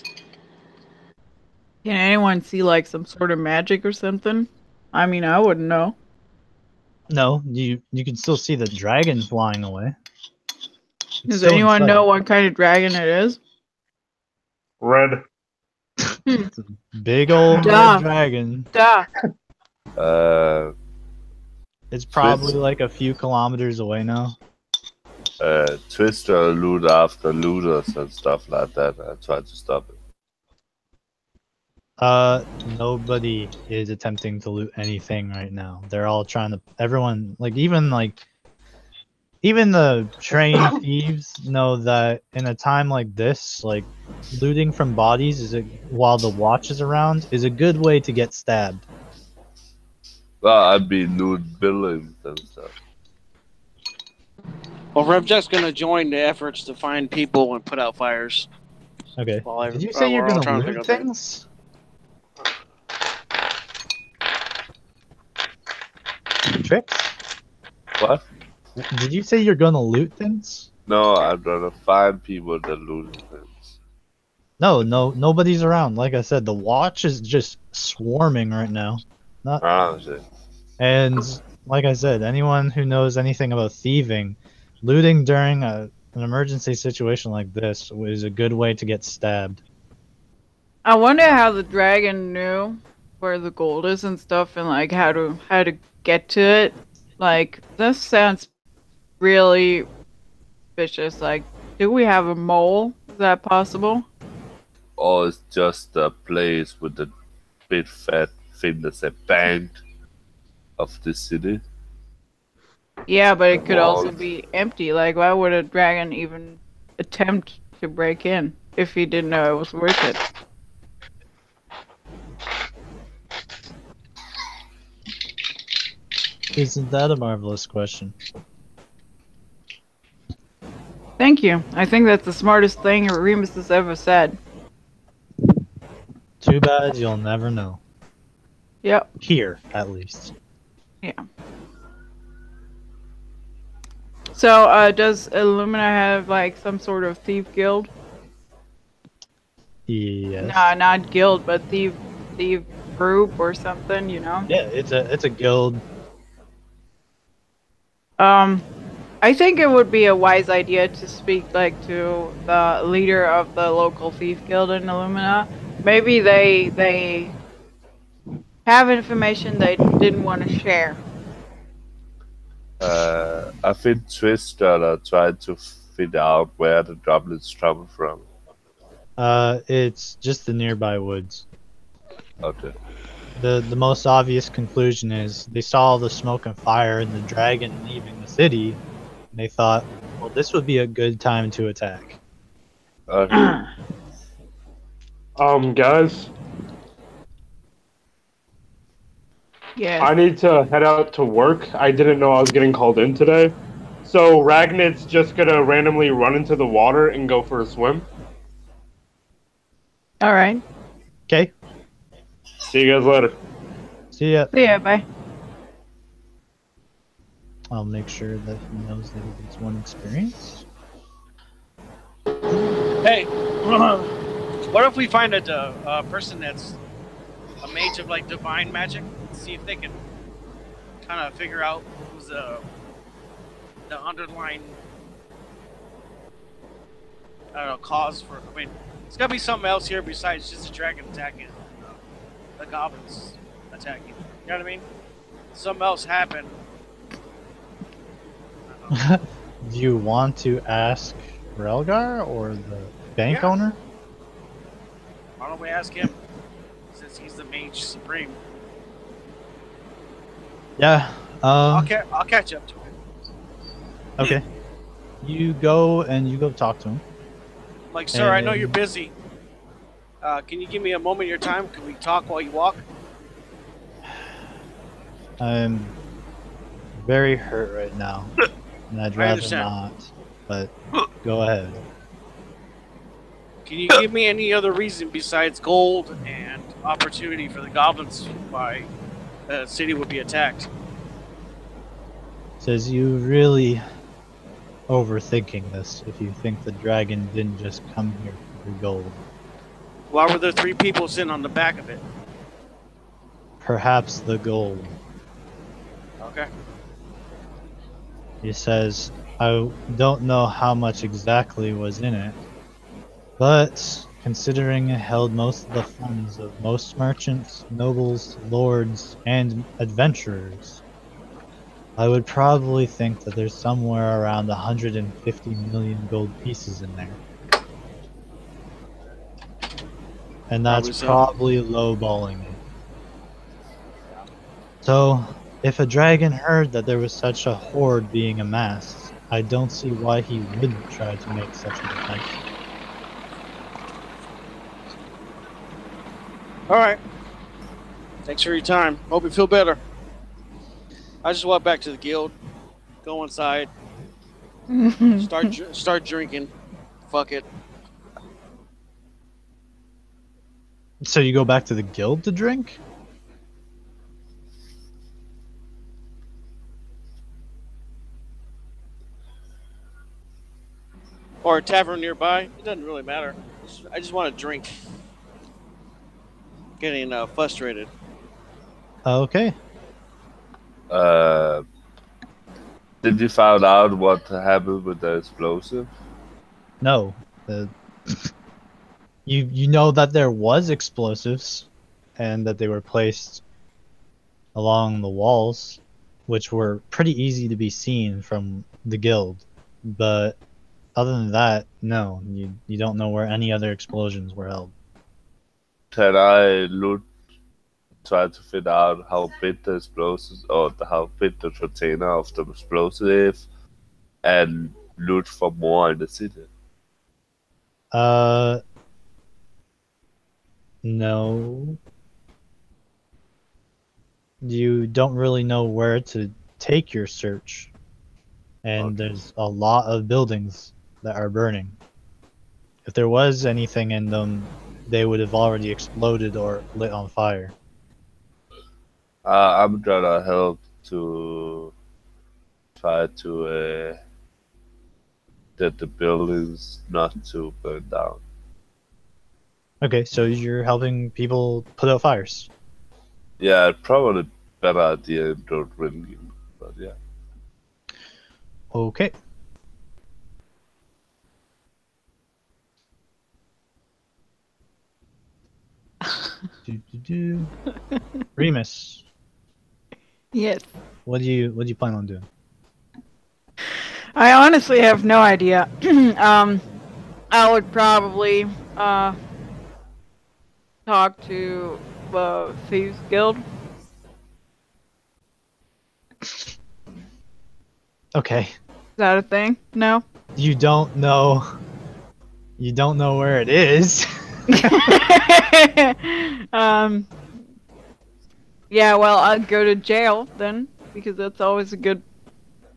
Can anyone see like some sort of magic or something? I mean, I wouldn't know. No, you can still see the dragon flying away. It's Does still anyone inside. know what kind of dragon it is? Red. It's a big old Duh. red dragon. Duh. It's probably Twist. like a few kilometers away now. Twister loot after looters and stuff like that. I tried to stop it. Nobody is attempting to loot anything right now. They're all trying to. Everyone, even the trained thieves know that in a time like this, like looting from bodies while the watch is around is a good way to get stabbed. Well, I'd be loot buildings and stuff. Well, Revjack's gonna join the efforts to find people and put out fires. Okay. Well, Did you say you're we're all gonna trying to loot figure out things? Tricks? What? Did you say you're gonna loot things? No, I'm gonna find people that loot things. No, nobody's around. Like I said, the watch is just swarming right now. Shit. And like I said, anyone who knows anything about thieving, looting during an emergency situation like this is a good way to get stabbed. I wonder how the dragon knew where the gold is and stuff, and like how to get to it. Like, this sounds really vicious. Like, do we have a mole? Is that possible? Or it's just a place with a big fat thing that's a bank of the city. Yeah, but it The could also walls. be empty. Like, why would a dragon even attempt to break in if he didn't know it was worth it? Isn't that a marvelous question? Thank you. I think that's the smartest thing Remus has ever said. Too bad you'll never know. Yep. Here, at least. Yeah. So, does Illumina have like some sort of thief guild? Yes. Nah, not guild, but thief group or something, you know? Yeah, it's a guild. I think it would be a wise idea to speak like to the leader of the local thief guild in Illumina. Maybe they have information they didn't want to share. I think Twister tried to figure out where the goblins come from. It's just the nearby woods. Okay. The most obvious conclusion is they saw the smoke and fire and the dragon leaving the city, and they thought, well, this would be a good time to attack. Okay. Guys, Yeah. I need to head out to work. I didn't know I was getting called in today. So Ragnit's just gonna randomly run into the water and go for a swim. All right. Okay, See you guys later. see ya. See ya. Bye. I'll make sure that he knows that he gets 1 experience. Hey, what if we find a person that's a mage of like divine magic? See if they can kind of figure out who's the underlying, I don't know, cause for. I mean, it's gotta be something else here besides just a dragon attacking, the goblins attacking. You know what I mean? Something else happened. Do you want to ask Relgar or the bank Yeah. owner? Why don't we ask him? Since he's the mage supreme. Yeah. I'll catch up to him. Okay. You go talk to him. Like, sir, I know And- you're busy. Can you give me a moment of your time? Can we talk while you walk? I'm very hurt right now, and I'd I rather understand. not. But go ahead. Can you give me any other reason besides gold and opportunity for the goblins why the city would be attacked? Says you really overthinking this if you think the dragon didn't just come here for gold. Why were there 3 people sitting on the back of it? Perhaps the gold. Okay. He says, I don't know how much exactly was in it, but considering it held most of the funds of most merchants, nobles, lords, and adventurers, I would probably think that there's somewhere around 150 million gold pieces in there. And that's Probably so. probably lowballing it. So, if a dragon heard that there was such a hoard being amassed, I don't see why he wouldn't try to make such an attempt. Alright. Thanks for your time. Hope you feel better. I just walk back to the guild, go inside, start drinking. Fuck it. So you go back to the guild to drink? Or a tavern nearby. It doesn't really matter. I just want to drink. Getting frustrated. Okay. Did you find out what happened with the explosive? No. You know that there was explosives and that they were placed along the walls, which were pretty easy to be seen from the guild. But other than that, no. You don't know where any other explosions were held. Can I try to figure out how big the explosives or how big the container of the explosive is and loot for more in the city? No. You don't really know where to take your search. And there's a lot of buildings that are burning. If there was anything in them, they would have already exploded or lit on fire. I'm gonna help to try to get the buildings not to burn down. Okay, so you're helping people put out fires. Yeah, probably better idea in don't really, but yeah. Okay. Remus, Yes. what do you plan on doing? I honestly have no idea. I would probably talk to the Thieves Guild. Okay. Is that a thing? No? You don't know where it is. Yeah, well, I'd go to jail then, because that's always a good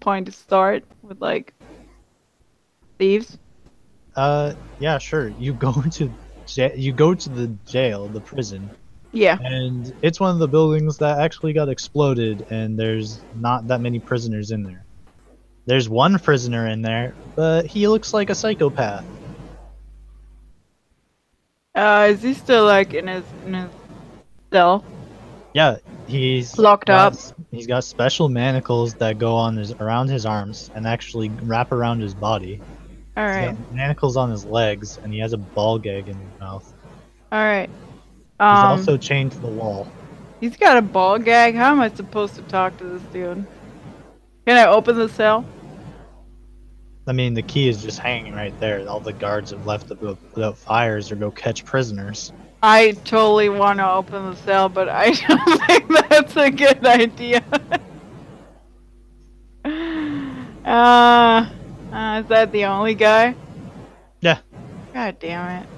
point to start with, like, thieves. Yeah, sure. You go to the jail, the prison, Yeah. And it's one of the buildings that actually got exploded, and there's not that many prisoners in there. There's one prisoner in there, but he looks like a psychopath. Is he still like in his cell? Yeah, he's Locked up. He's got special manacles that go on around his arms and actually wrap around his body. All He's right. got manacles on his legs, and he has a ball gag in his mouth. All right. He's also chained to the wall. He's got a ball gag. How am I supposed to talk to this dude? Can I open the cell? I mean, the key is just hanging right there. All the guards have left to put out fires or go catch prisoners. I totally want to open the cell, but I don't think that's a good idea. Is that the only guy? Yeah. God damn it.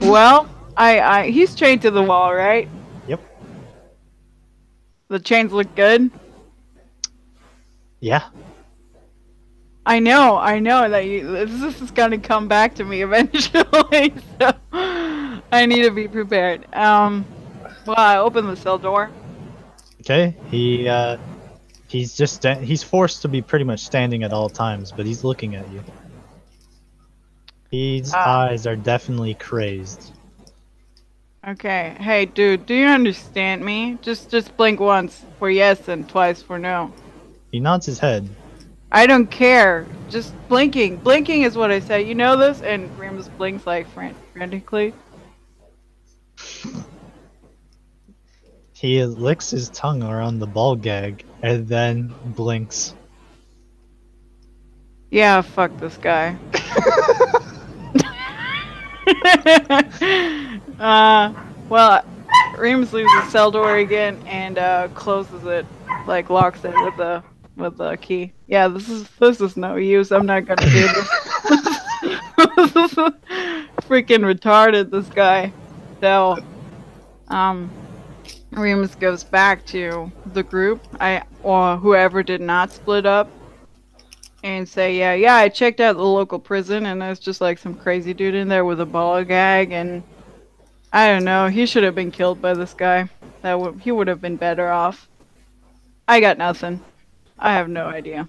Well, he's chained to the wall, right? Yep. The chains look good. Yeah. I know that this is gonna come back to me eventually, so I need to be prepared. Well, I open the cell door. Okay. He's forced to be pretty much standing at all times, but he's looking at you. His eyes are definitely crazed. Okay, hey dude, do you understand me? Just blink once for yes and twice for no. He nods his head. I don't care. Just blinking. Blinking is what I said. You know this? And Remus blinks like frantically. He licks his tongue around the ball gag and then blinks. Yeah, fuck this guy. Well, Remus leaves the cell door again and closes it, like locks it with the key. Yeah, this is no use. I'm not gonna do this. Freaking retarded, this guy. So, Remus goes back to the group, or whoever did not split up, and say, yeah, I checked out the local prison, and there's just like some crazy dude in there with a ball gag, and I don't know, he should have been killed by this guy. He would have been better off. I got nothing. I have no idea.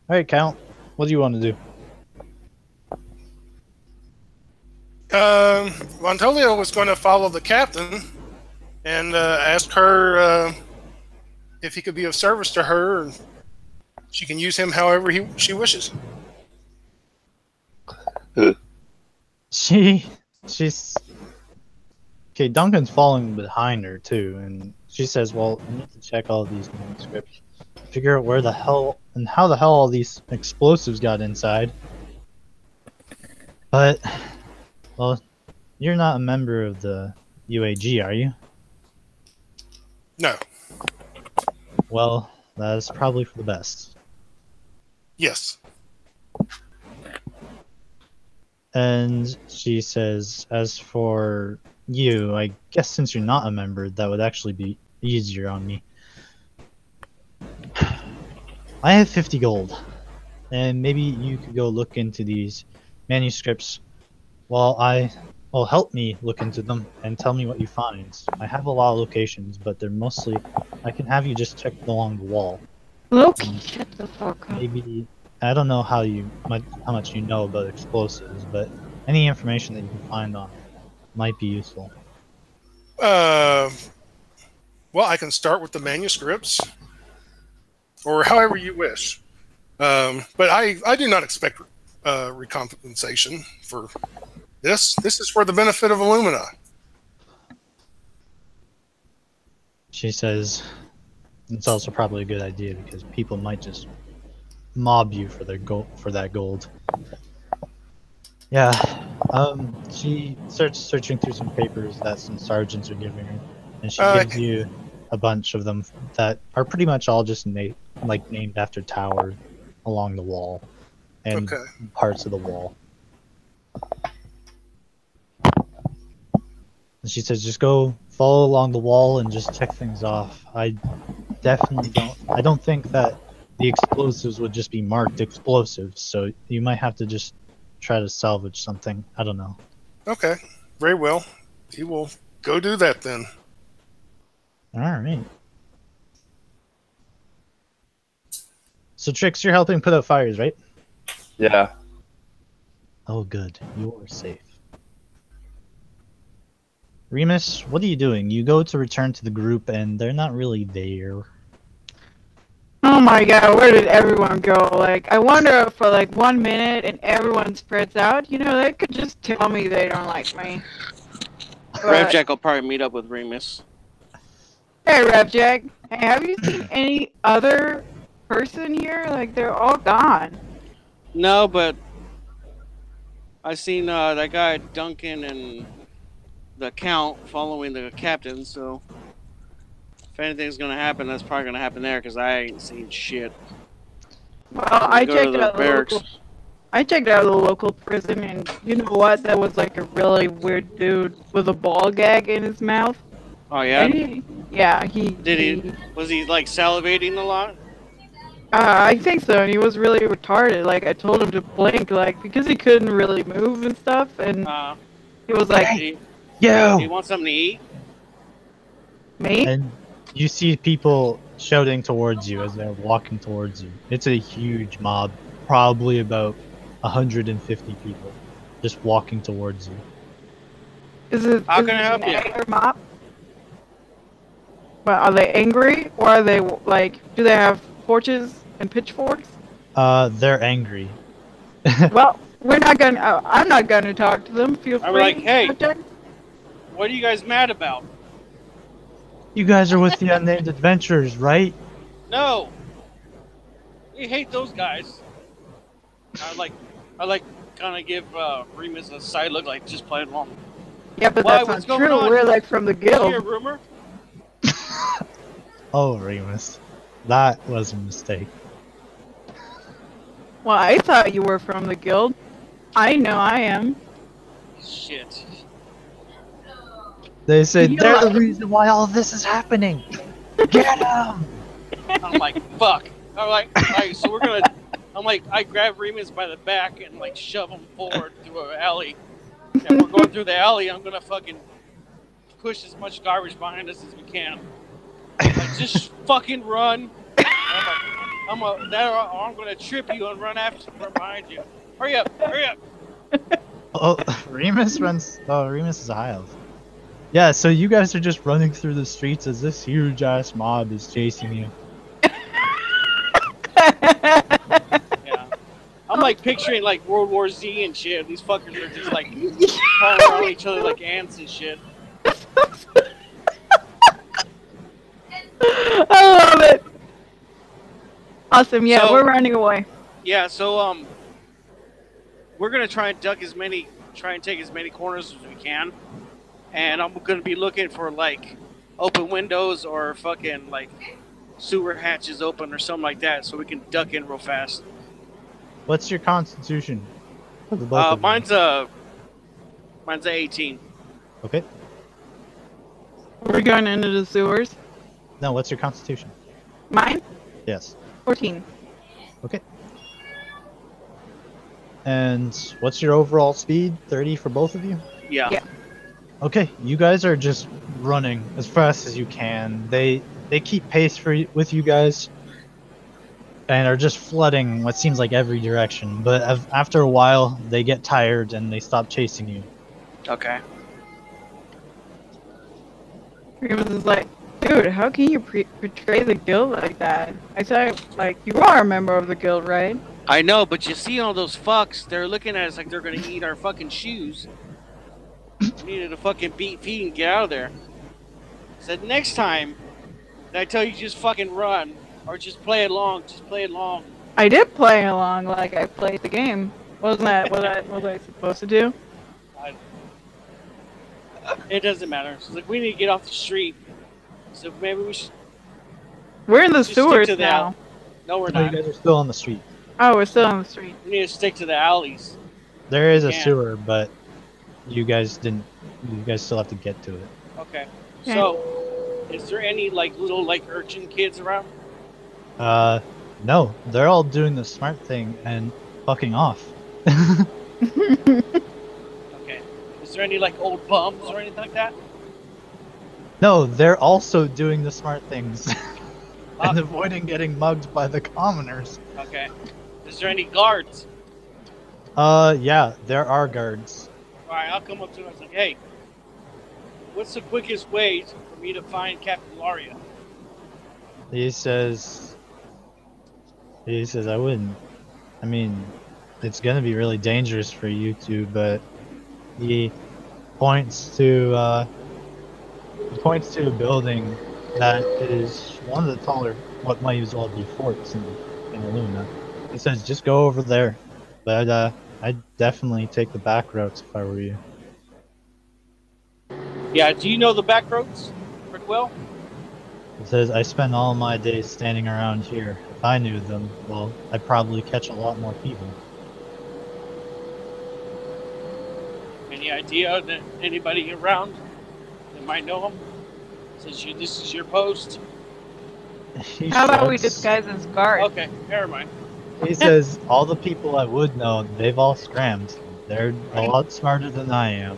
Alright, Count. What do you want to do? Montolio was going to follow the captain and ask her if he could be of service to her. And she can use him however she wishes. She's okay. Duncan's following behind her too, and she says, "Well, I need to check all these manuscripts, figure out where the hell and how the hell all these explosives got inside." But, well, you're not a member of the UAG, are you? No. Well, that is probably for the best. Yes. And she says, as for you, I guess since you're not a member, that would actually be easier on me. I have 50 gold, and maybe you could go look into these manuscripts while help me look into them and tell me what you find. I have a lot of locations, but they're mostly, I can have you just check along the wall. Look, shut the fuck up. Maybe, I don't know how much you know about explosives, but any information that you can find on it might be useful. Well, I can start with the manuscripts, or however you wish. But I do not expect recompensation for this. This is for the benefit of Illumina. She says it's also probably a good idea because people might just mob you for that gold. Yeah. She starts searching through some papers that some sergeants are giving her, and she gives you a bunch of them that are pretty much all just named after towers along the wall and parts of the wall. And she says, just go follow along the wall and just check things off. I don't think that the explosives would just be marked explosives, so you might have to just try to salvage something. I don't know. Okay, very well. He will go do that then. All right. So Trix, you're helping put out fires, right? Yeah. Oh, good. You're safe. Remus, what are you doing? You go to return to the group, and they're not really there. Oh my god, where did everyone go? Like, I wonder if for like 1 minute and everyone spreads out, you know, they could just tell me they don't like me. But, Revjack will probably meet up with Remus. hey, Revjack, hey, have you seen any other person here? Like, they're all gone. No, but I seen that guy Duncan and the Count following the captain. So if anything's gonna happen, that's probably gonna happen there because I ain't seen shit. Well, I Go to checked the out the barracks. local, I checked out the local prison, and you know what? That was like a really weird dude with a ball gag in his mouth. Oh yeah. And he Was he like salivating a lot? I think so, and he was really retarded. Like, I told him to blink, like, because he couldn't really move and stuff, and he was like, Do Yo! you want something to eat? me? And you see people shouting towards you as they're walking towards you. It's a huge mob, probably about 150 people, just walking towards you. Is it How is can I it help an you? angry mob? Well, are they angry, or are they, like, do they have torches and pitchforks? They're angry. Well, we're not gonna, I'm not gonna talk to them. Feel free. I'm like, hey. Revjack. What are you guys mad about? You guys are with the Unnamed Adventurers, right? No. We hate those guys. I like kind of give Remus a side look, like just playing along. Yeah, but Why, that's what's not going true. on? We're, like, from the Did you hear a guild. rumor? Oh, Remus. That was a mistake. Well, I thought you were from the guild. I know I am. Shit. They say You they're the like- reason why all this is happening. Get them! I'm like, fuck. I'm like, so we're gonna. I'm like, I grab Remus by the back and like shove him forward through an alley. And we're going through the alley. I'm gonna fucking push as much garbage behind us as we can. Like, just fucking run. I'm gonna trip you and run behind you. Hurry up! Hurry up! Oh, Remus runs. Oh, Remus is a high elf. Yeah, so you guys are just running through the streets as this huge ass mob is chasing you. Yeah. I'm like picturing like World War Z and shit. These fuckers are just like crawling around each other like ants and shit. I love it. Awesome. Yeah, So- we're running away. Yeah, so we're gonna try and take as many corners as we can, and I'm gonna be looking for like open windows or fucking like sewer hatches open or something like that, so we can duck in real fast. What's your constitution? For the both of you? Mine's a 18. Okay. We're going into the sewers. No, what's your constitution? Mine? Yes. 14. Okay. And what's your overall speed? 30 for both of you? Yeah. Yeah. Okay, you guys are just running as fast as you can. They keep pace with you guys and are just flooding what seems like every direction. But after a while, they get tired and they stop chasing you. Okay. Remus is like, dude, how can you betray the guild like that? I said, like, you are a member of the guild, right? I know, but you see all those fucks, they're looking at us like they're gonna eat our fucking shoes. We needed to fucking beat feet and get out of there. Said next time that I tell you just fucking run or just play it long, just play it long. I did play along like I played the game. Wasn't that what I was supposed to do? It doesn't matter. She's like, we need to get off the street. So maybe we should. We're in the Just stick sewers to the now. No, we're Oh, you not. guys are still on the street. Oh, we're still on the street. We need to stick to the alleys. There is a Yeah. sewer, but you guys still have to get to it. Okay. Okay. So, is there any like little like urchin kids around? No, they're all doing the smart thing and fucking off. Okay. Is there any like old bums or anything like that? No, they're also doing the smart things and Uh, avoiding getting mugged by the commoners. okay. Is there any guards? Yeah, there are guards. All right, I'll come up to him and say, hey, what's the quickest way for me to find Captain Laria? He says, I wouldn't. I mean, it's gonna be really dangerous for you two, but he points to a building that is one of the taller, what might as well be forts in Illumina. He says, just go over there. But I'd definitely take the back routes if I were you. Yeah, do you know the back roads pretty well? He says, I spend all my days standing around here. If I knew them, well, I'd probably catch a lot more people. Any idea that anybody around that might know him? Says this is your post. He How about we shrugs. disguise as guards? Okay, never mind. He says, all the people I would know, they've all scrammed. They're a lot smarter than I am.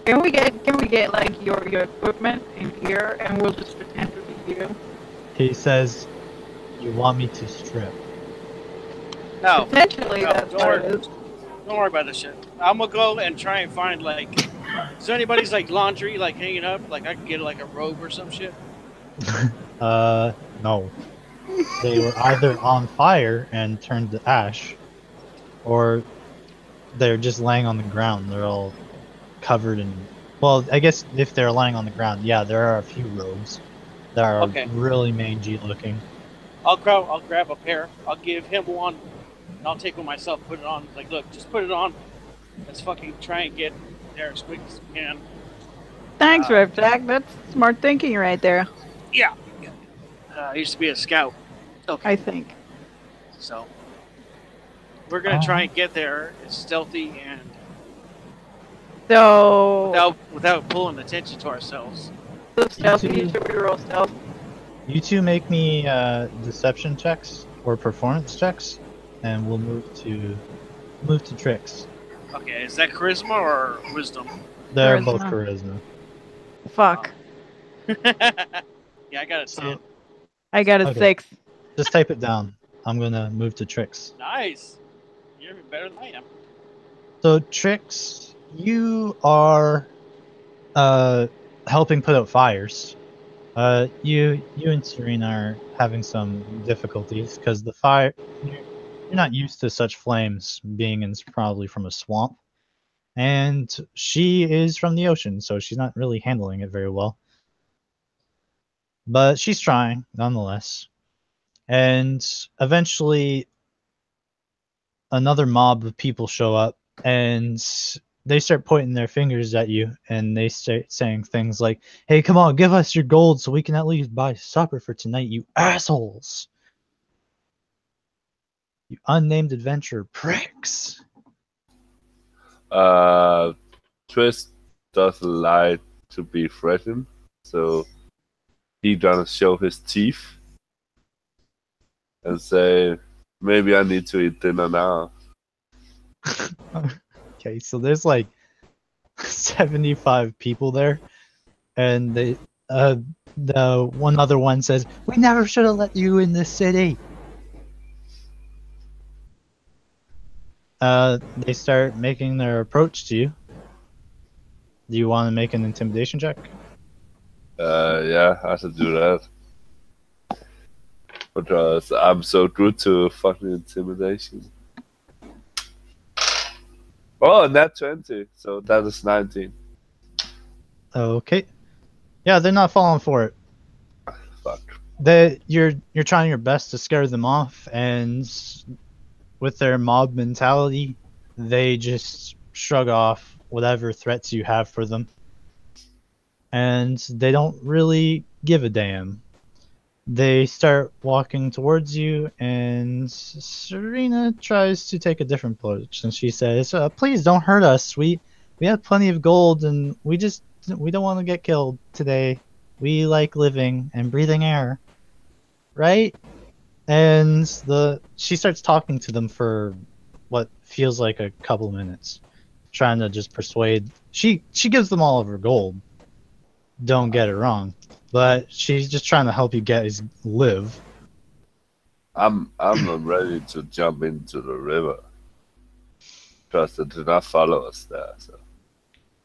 Can we get like your equipment in here and we'll just pretend to be you? He says, you want me to strip? No, Potentially, no, that's don't what it worry. is. Don't worry about this shit. I'm gonna go and try and find like, is there anybody's like laundry like hanging up? Like I could get like a robe or some shit. No. They were either on fire and turned to ash, or they're just laying on the ground. They're all covered in. Well, I guess if they're laying on the ground, yeah, there are a few robes that are Okay. really mangy looking. I'll grab a pair. I'll give him one. And I'll take one myself. Put it on. Like, look, just put it on. Let's fucking try and get there as quick as we can. Thanks, Ripjack. That's smart thinking right there, Yeah. I used to be a scout. Okay. I think. So we're gonna try and get there as stealthy and So, without pulling attention to ourselves. stealthy, should we roll stealth? You two make me deception checks or performance checks, and we'll move to tricks. Okay, is that charisma or wisdom? They're both Charisma. charisma. Fuck. Yeah, I got a 10. So I got a Okay. 6. just type it down. I'm gonna move to tricks. Nice. You're better than I am. So tricks, you are helping put out fires. You and Serena are having some difficulties because the fire you're not used to such flames being in probably from a swamp, and she is from the ocean, so she's not really handling it very well. But she's trying nonetheless, and eventually another mob of people show up and they start pointing their fingers at you and they start saying things like, hey, come on, give us your gold so we can at least buy supper for tonight, you assholes. You unnamed adventurer pricks. Twist doesn't like to be threatened, so he gonna show his teeth and say, maybe I need to eat dinner now. Okay, so there's like 75 people there, and the one other one says, we never should have let you in this city. They start making their approach to you. Do you want to make an intimidation check? Yeah, I should do that. Because I'm so good to fucking intimidation. Oh, nat 20, so that is 19. Okay. Yeah, they're not falling for it. Fuck. You're trying your best to scare them off, and with their mob mentality, they just shrug off whatever threats you have for them. And they don't really give a damn. They start walking towards you, and Serena tries to take a different approach, and she says, please don't hurt us. We have plenty of gold, and we don't want to get killed today. We like living and breathing air. Right? And she starts talking to them for what feels like a couple minutes, trying to just persuade. She gives them all of her gold. Don't get it wrong, but she's just trying to help you guys live. I'm not ready to jump into the river because they did not follow us there. So.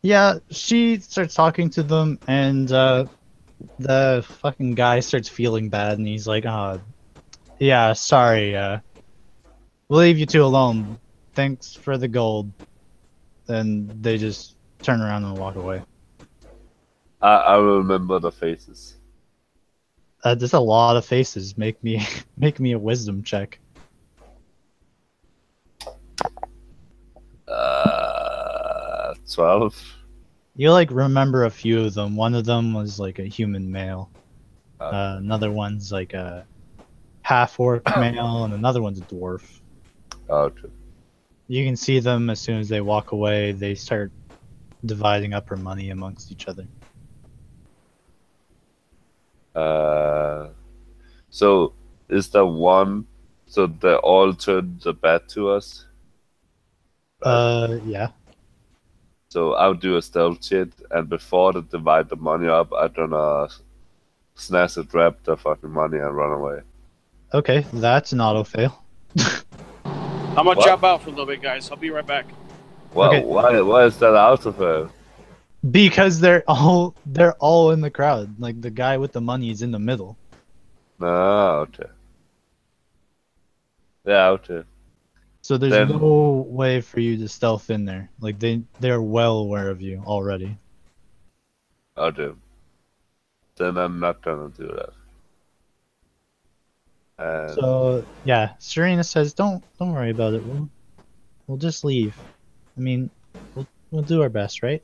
Yeah, she starts talking to them, and the fucking guy starts feeling bad, and he's like, yeah, sorry, we'll leave you two alone. Thanks for the gold." Then they just turn around and walk away. I will remember the faces. There's a lot of faces. Make me a wisdom check. 12. You remember a few of them. One of them was like a human male. Another one's like a half-orc male, and another one's a dwarf. Okay. You can see them as soon as they walk away. They start dividing up her money amongst each other. So is there one? So they all turned the bat to us. Yeah. So I'll do a stealth check, and before they divide the money up, I'm gonna snatch and grab the fucking money and run away. Okay, that's an auto fail. I'm gonna jump out for a little bit, guys. I'll be right back. Well, Okay. why is that auto fail? Because they're all in the crowd. Like the guy with the money is in the middle. No, okay. Yeah, okay. So there's Then- no way for you to stealth in there. Like they're well aware of you already. Okay. Then I'm not gonna do that. And So yeah, Serena says, "Don't worry about it. We'll just leave. I mean, we'll do our best, right?"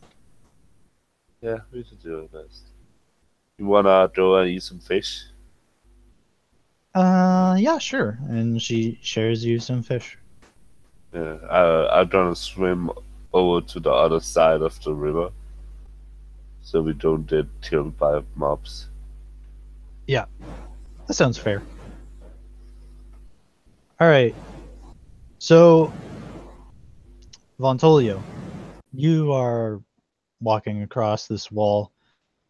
yeah, we should do our best. You wanna go and eat some fish? Yeah, sure. And she shares you some fish. Yeah, I'm gonna swim over to the other side of the river, so we don't get killed by mobs. That sounds fair. All right. So, Vontolio, you are walking across this wall.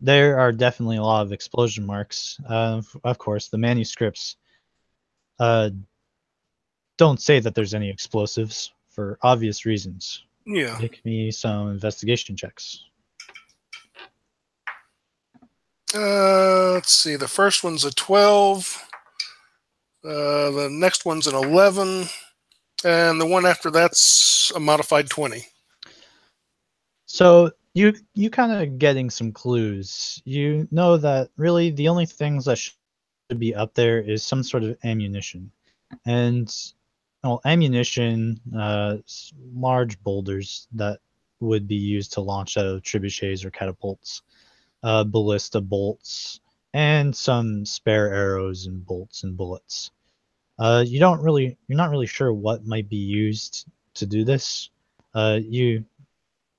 There are definitely a lot of explosion marks. Of course, the manuscripts don't say that there's any explosives for obvious reasons. Yeah. Make me some investigation checks. Let's see. The first one's a 12. The next one's an 11. And the one after that's a modified 20. So you kind of getting some clues. You know that really the only things that should be up there is some sort of ammunition, and ammunition, large boulders that would be used to launch out of trebuchets or catapults, ballista bolts, and some spare arrows and bolts and bullets. You're not really sure what might be used to do this. You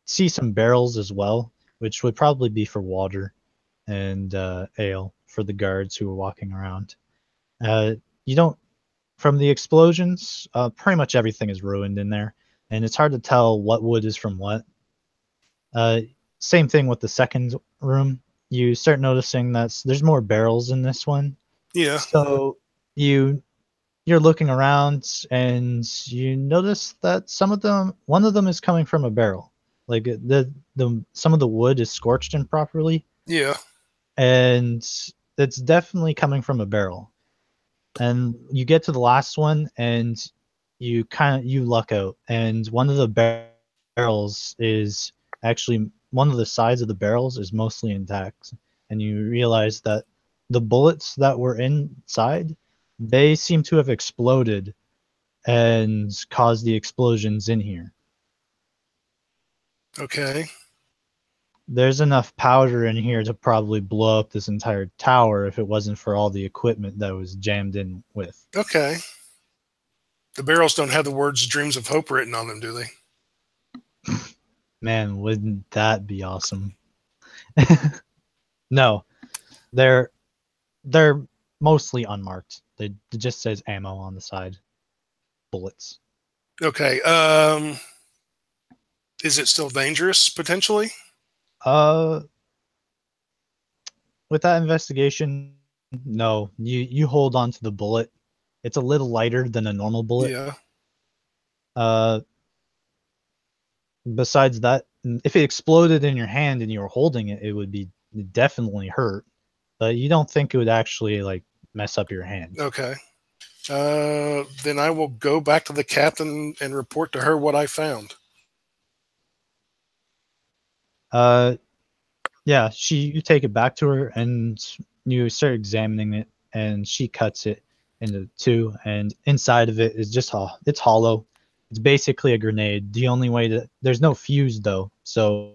see some barrels as well, which would probably be for water and ale for the guards who are walking around. You don't, from the explosions, pretty much everything is ruined in there, and it's hard to tell what wood is from what. Same thing with the second room. You start noticing that there's more barrels in this one. Yeah. So you're looking around and you notice that one of them is coming from a barrel. Like some of the wood is scorched improperly, Yeah. and it's definitely coming from a barrel. And you get to the last one, and you luck out, and one of the barrels is actually, one of the sides of the barrels is mostly intact, and you realize that the bullets that were inside, they seem to have exploded and caused the explosions in here. Okay. There's enough powder in here to probably blow up this entire tower if it wasn't for all the equipment that was jammed in with. Okay. The barrels don't have the words "Dreams of Hope" written on them, do they? Man, wouldn't that be awesome? No, they're mostly unmarked. It just says ammo on the side. Bullets. Okay. Is it still dangerous potentially? With that investigation, no. You hold on to the bullet. It's a little lighter than a normal bullet. Yeah. Besides that, if it exploded in your hand and you were holding it, it would be definitely hurt. But you don't think it would actually like mess up your hand. Okay. Then I will go back to the captain and report to her what I found. Yeah, you take it back to her and you start examining it, and she cuts it into two, and inside of it is just it's hollow. It's basically a grenade. The only way that there's no fuse though, so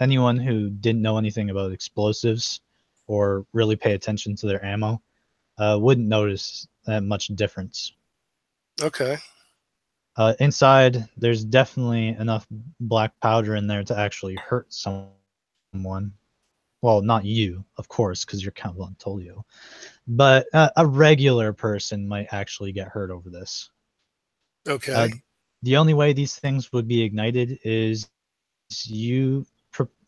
anyone who didn't know anything about explosives or really pay attention to their ammo wouldn't notice that much difference. Okay. Inside, there's definitely enough black powder in there to actually hurt someone. Well, not you, of course, because you're Count Vantolio. But a regular person might actually get hurt over this. Okay. The only way these things would be ignited is you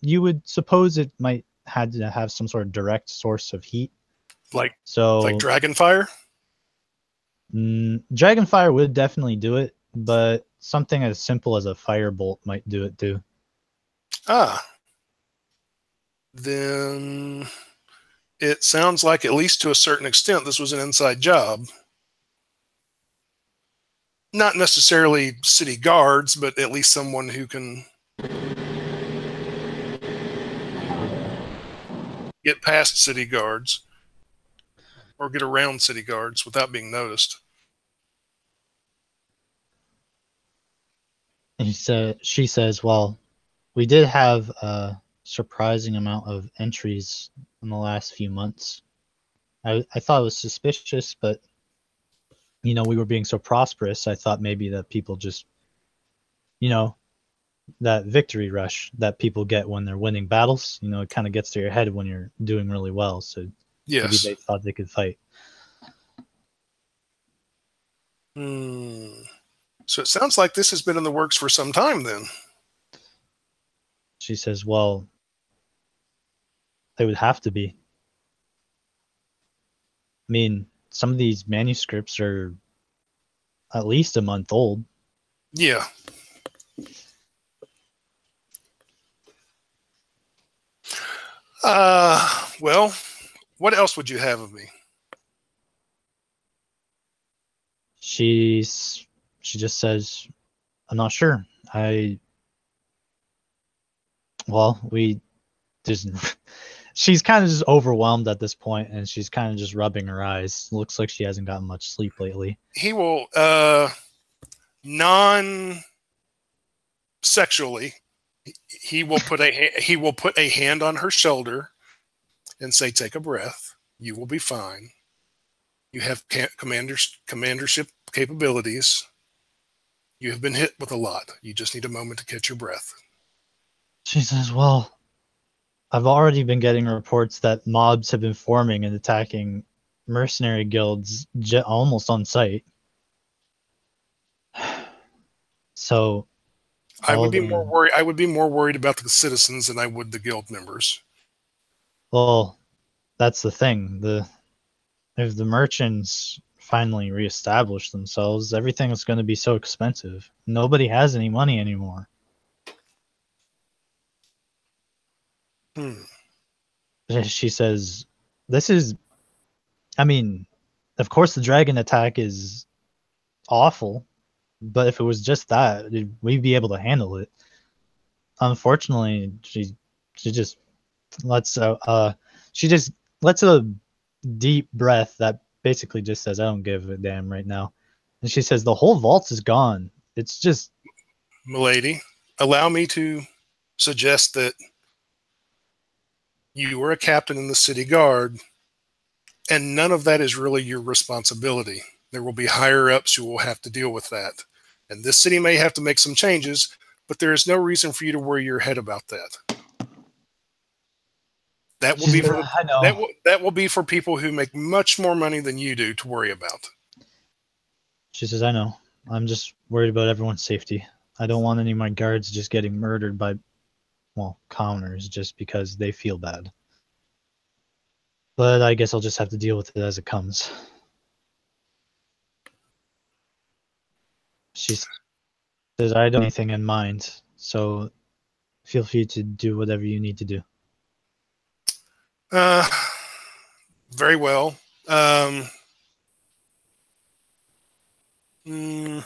would suppose it might had to have some sort of direct source of heat. Like So dragon fire? Dragonfire would definitely do it, but something as simple as a firebolt might do it too. Then it sounds like, at least to a certain extent, this was an inside job. Not necessarily city guards, but at least someone who can get past city guards or get around city guards without being noticed. She says, well, we did have a surprising amount of entries in the last few months. I thought it was suspicious, but we were being so prosperous, I thought maybe that people just, that victory rush that people get when they're winning battles, it kind of gets to your head when you're doing really well. So maybe Yes. they thought they could fight. So it sounds like this has been in the works for some time then. She says, well, they would have to be. I mean, some of these manuscripts are at least a month old. Yeah. Well, what else would you have of me? She just says, I'm not sure. We just she's kind of just overwhelmed at this point, and she's kind of just rubbing her eyes. Looks like she hasn't gotten much sleep lately. He will non-sexually, he will put a hand on her shoulder and say, take a breath. You will be fine. You have commandership capabilities. You have been hit with a lot. You just need a moment to catch your breath. She says, well, I've already been getting reports that mobs have been forming and attacking mercenary guilds almost on sight. So I would be more worried. I would be more worried about the citizens than I would the guild members. Well, that's the thing. If the merchants finally reestablish themselves, everything is going to be so expensive. Nobody has any money anymore. She says, of course the dragon attack is awful, but if it was just that, we'd be able to handle it. Unfortunately, she just lets a deep breath that basically just says, I don't give a damn right now. And she says, the whole vault is gone. It's just... Milady, allow me to suggest that you were a captain in the city guard, and none of that is really your responsibility. There will be higher ups who will have to deal with that. And this city may have to make some changes, but there is no reason for you to worry your head about that. That will be for I know. that will be for people who make much more money than you do to worry about. She says, I know. I'm just worried about everyone's safety. I don't want any of my guards just getting murdered by, well, commoners just because they feel bad. But I guess I'll just have to deal with it as it comes. She says, I don't have anything in mind, so feel free to do whatever you need to do. Very well. Mm,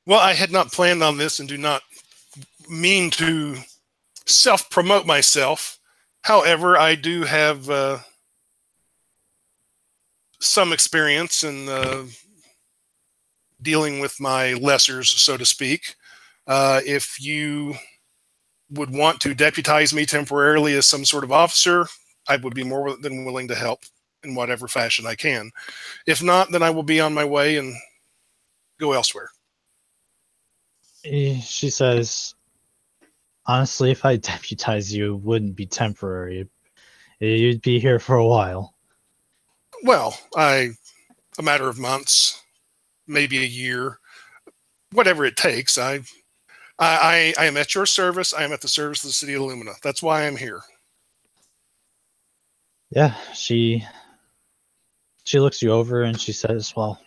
well, I had not planned on this and do not mean to self-promote myself. However, I do have some experience in dealing with my lessers, so to speak. If you would want to deputize me temporarily as some sort of officer, I would be more than willing to help in whatever fashion I can. If not, then I will be on my way and go elsewhere. She says, honestly, if I deputize you, it wouldn't be temporary. You'd be here for a while. Well, a matter of months, maybe a year, whatever it takes. I am at your service. I am at the service of the city of Illumina. That's why I'm here. Yeah, she looks you over and she says, well,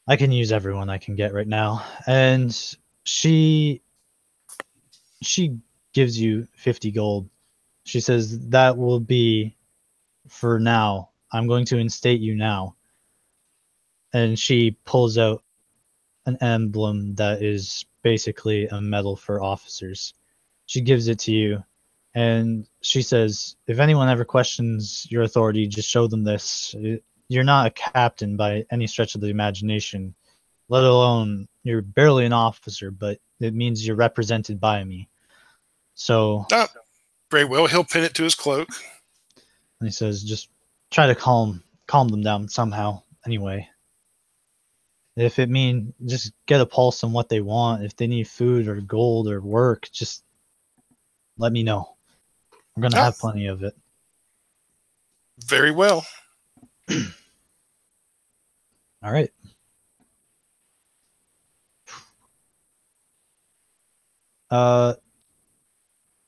I can use everyone I can get right now. And she gives you 50 gold. She says, that will be for now. I'm going to instate you now. And she pulls out an emblem that is basically a medal for officers. She gives it to you. And she says, if anyone ever questions your authority, just show them this. You're not a captain by any stretch of the imagination, let alone you're barely an officer, but it means you're represented by me. So, very well. He'll pin it to his cloak. And he says, just try to calm them down somehow. Anyway, if it means just get a pulse on what they want. If they need food or gold or work, just let me know. We're going to have plenty of it. Very well. All right.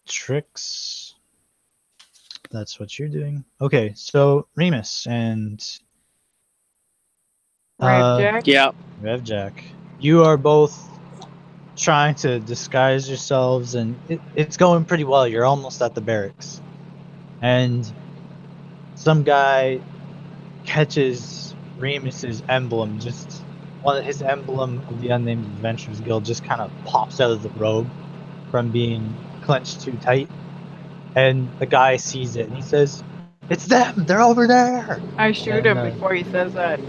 Tricks. That's what you're doing. Okay, so Remus and Jack? Yeah. Rev Jack, you are both trying to disguise yourselves, and it's going pretty well. You're almost at the barracks, and some guy catches Remus's emblem. Just his emblem of the Unnamed Adventurers Guild just kind of pops out of the robe from being clenched too tight, and the guy sees it and he says, "It's them! They're over there!" I shoot him before he says that.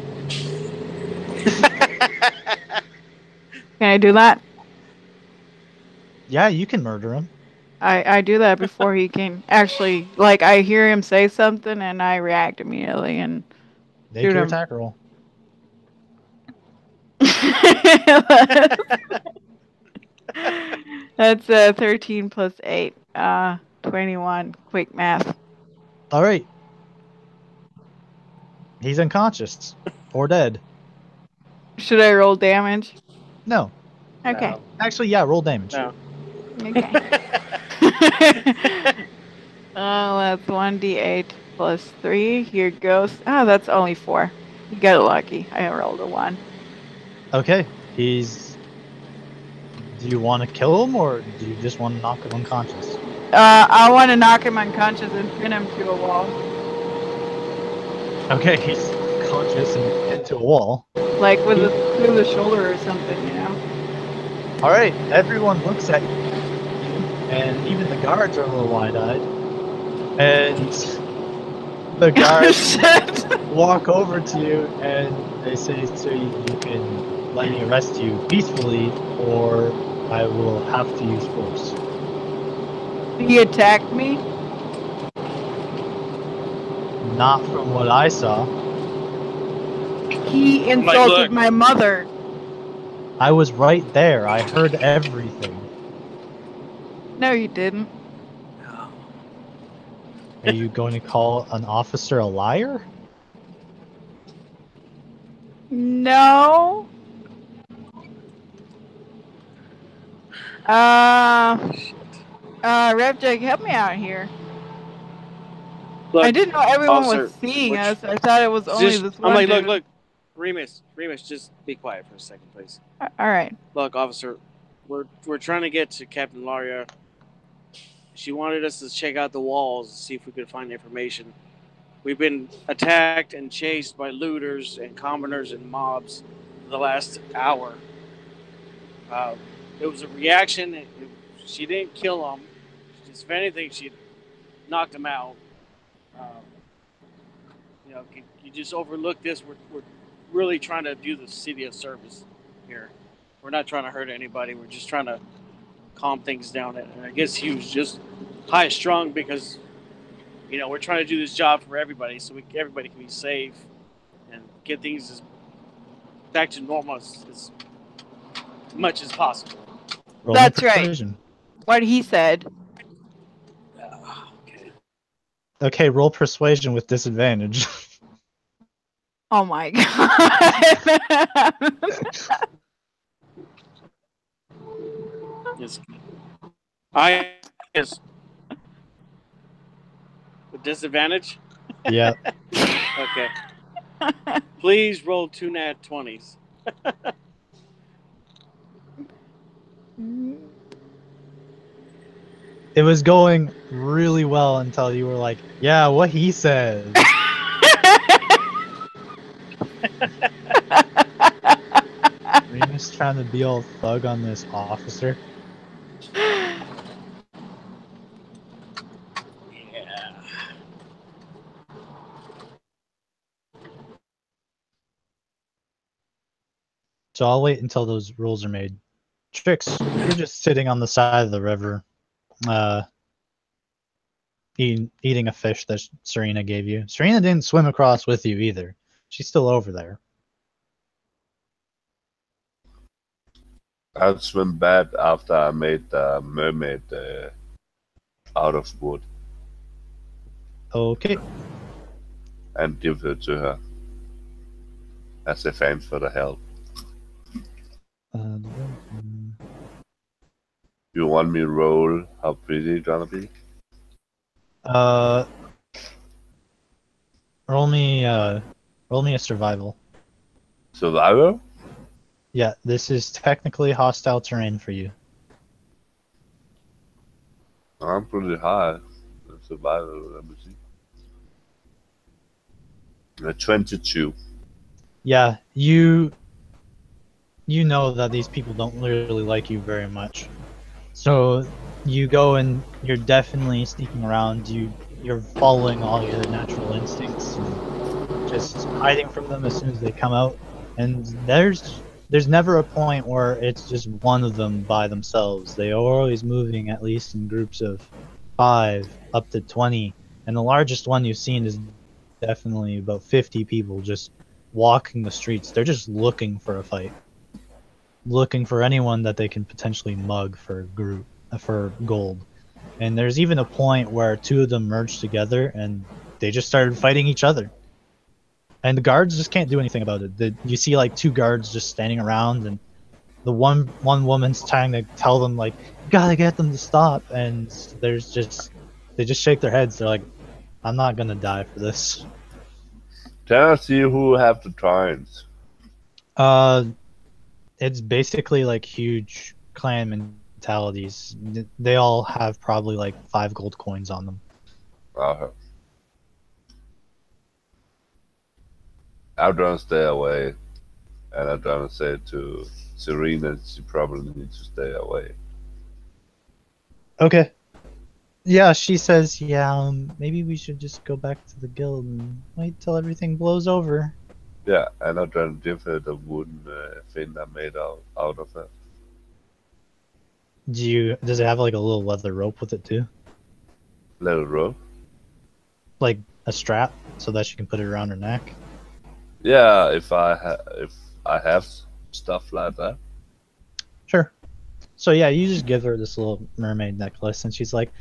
Can I do that? Yeah, you can murder him. I do that before he can actually, like, I hear him say something and I react immediately and Make shoot your him. attack roll. That's 13 plus 8. 21. Quick math. All right. He's unconscious or dead. Should I roll damage? No. Okay. No. Actually, yeah, roll damage. No. Okay. That's 1d8 plus 3. Here goes. Oh, that's only 4. You got lucky. I rolled a 1. Okay. Do you want to kill him or do you just want to knock him unconscious? I want to knock him unconscious and pin him to a wall. Okay, he's conscious and pinned to a wall. Like through the shoulder or something, you know? Alright, everyone looks at you. And even the guards are a little wide-eyed. And the guards walk over to you and they say to you, you can let me arrest you peacefully or I will have to use force. He attacked me? Not from what I saw. He insulted my mother. I was right there. I heard everything. No, you didn't. Are you going to call an officer a liar? No. Repjack, help me out here. Look, I didn't know everyone officer, was seeing which- us. I thought it was only just, this one I'm like, dude. look, Remus, just be quiet for a second, please. All right. Look, officer, we're trying to get to Captain Laria. She wanted us to check out the walls and see if we could find information. We've been attacked and chased by looters and commoners and mobs for the last hour. It was a reaction. She didn't kill them. Just, if anything, she knocked them out. Can you just overlook this? We're really trying to do the city a service here. We're not trying to hurt anybody. We're just trying to calm things down. And I guess he was just high strung because, we're trying to do this job for everybody so everybody can be safe and get things back to normal as much as possible. Roll That's me right. persuasion. What he said. Okay. Okay, roll persuasion with disadvantage. Oh my god. Yes. I is with disadvantage. Yeah. Okay. Please roll 2 nat 20s. It was going really well until you were like, yeah, what he says. Remus trying to be all thug on this officer. Yeah. So I'll wait until those rules are made. Trix, you're just sitting on the side of the river, eating a fish that Serena gave you. Serena didn't swim across with you either. She's still over there. I'll swim back after I made the mermaid out of wood Okay. and give it to her as a thanks for the help. You want me to roll how pretty it's gonna be? Roll me a survival. Survival? Yeah, this is technically hostile terrain for you. I'm pretty high. Survival, let me see. 22. Yeah, you know that these people don't really like you very much. So you go and you're definitely sneaking around. You're following all your natural instincts, and just hiding from them as soon as they come out. And there's never a point where it's just one of them by themselves. They are always moving at least in groups of 5 up to 20, and the largest one you've seen is definitely about 50 people just walking the streets. They're just looking for a fight, looking for anyone that they can potentially mug for gold. And there's even a point where 2 of them merged together and they just started fighting each other. And the guards just can't do anything about it. You see like 2 guards just standing around, and the one woman's trying to tell them like, you gotta get them to stop, and they just shake their heads. They're like, I'm not gonna die for this. Can I see who have the tries? It's basically like huge clan mentalities. They all have probably like 5 gold coins on them. I'm gonna stay away, and I'm gonna say to Serena she probably needs to stay away. Okay. Yeah, she says, yeah, maybe we should just go back to the guild and wait till everything blows over. Yeah, and I'm gonna give her the wooden thing I made out of it. Does it have like a little leather rope with it too? Little rope? Like a strap so that she can put it around her neck? Yeah, if I have stuff like that. Sure. So yeah, you just give her this little mermaid necklace, and she's like,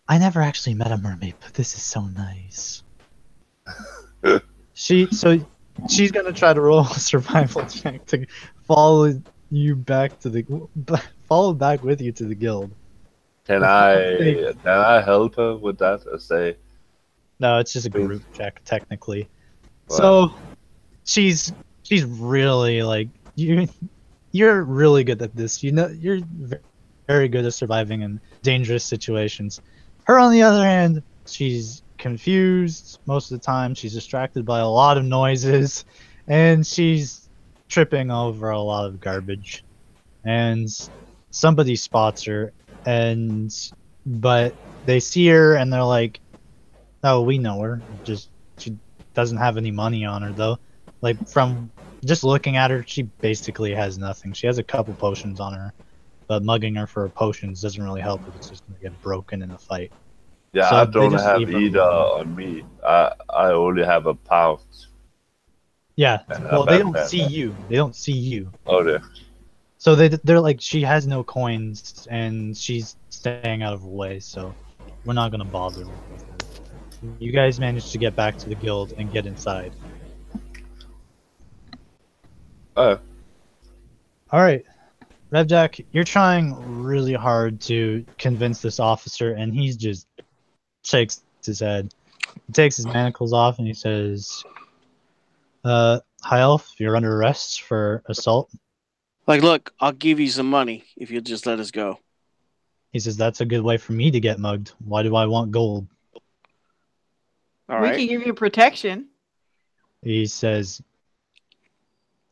"I never actually met a mermaid, but this is so nice." She's gonna try to roll a survival check to follow you back to the follow back with you to the guild. Can I help her with that? Or say, No, it's just a group check technically. Wow. So she's really like you're really good at this. You know, you're very good at surviving in dangerous situations. Her, on the other hand, she's confused most of the time. She's distracted by a lot of noises, and she's tripping over a lot of garbage. And somebody spots her, but they see her and they're like, "Oh, we know her. Just she doesn't have any money on her though." Like from just looking at her, she basically has nothing. She has a couple potions on her, but mugging her for potions doesn't really help if it's just gonna get broken in a fight. yeah, So I they don't just have leave her either alone. on me. I only have a pouch. Yeah. And a Well, they don't backpack. see you. They don't see you. Oh, there. So they're like, she has no coins and she's staying out of the way. So we're not gonna bother with her. You guys managed to get back to the guild and get inside. Oh, All right, Revjack, you're trying really hard to convince this officer, and he just shakes his head. He takes his manacles off and he says, "High Elf, you're under arrest for assault." Like, look, I'll give you some money if you'll just let us go. He says, "That's a good way for me to get mugged. Why do I want gold?" All We right. can give you protection. He says,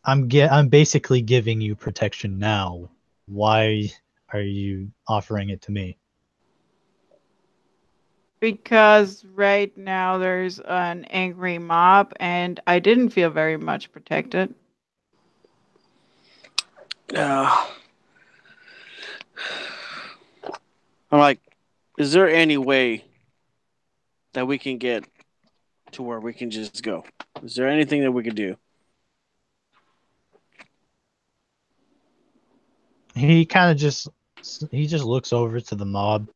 I'm basically giving you protection now. Why are you offering it to me?" Because right now there's an angry mob, and I didn't feel very much protected. I'm like, is there any way that we can get to where we can just go? Is there anything that we could do? He kind of just looks over to the mob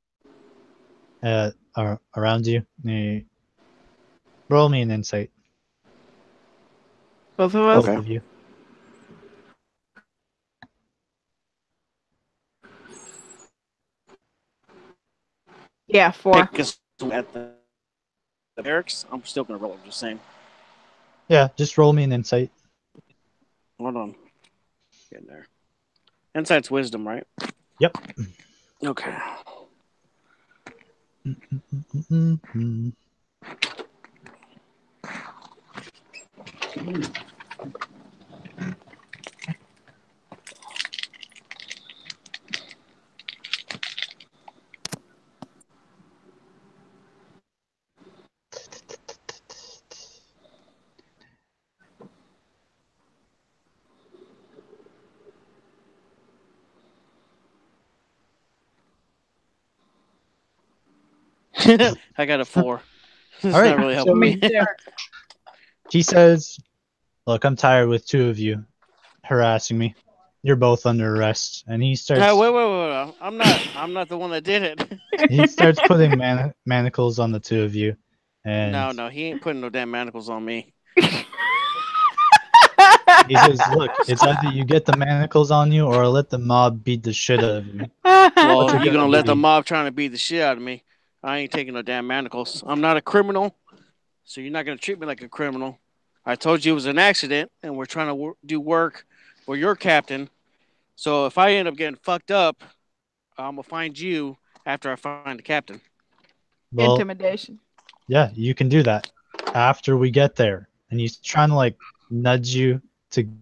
around you. Roll me an insight, Both of us? both of you. Yeah, 4. Take us at the barracks. I'm still gonna roll. I'm just saying. Yeah, just roll me an insight. Hold on. Getting there. Insight's wisdom, right? Yep. Okay. Mm-mm-mm-mm. I got a 4. It's All right, not really helping so- me. Me too. He says, "Look, I'm tired with two of you harassing me. You're both under arrest." And he starts Wait. I'm not the one that did it. he starts putting manacles on the two of you. And No, he ain't putting no damn manacles on me. he says, "Look, it's either you get the manacles on you or let the mob beat the shit out of you." Well, What's it you're gonna gonna let the be? mob trying to beat the shit out of me. I ain't taking no damn manacles. I'm not a criminal, so you're not gonna treat me like a criminal. I told you it was an accident, and we're trying to do work for your captain. So if I end up getting fucked up, I'm gonna find you after I find the captain. Well, Intimidation. yeah, you can do that after we get there. And he's trying to like nudge you to go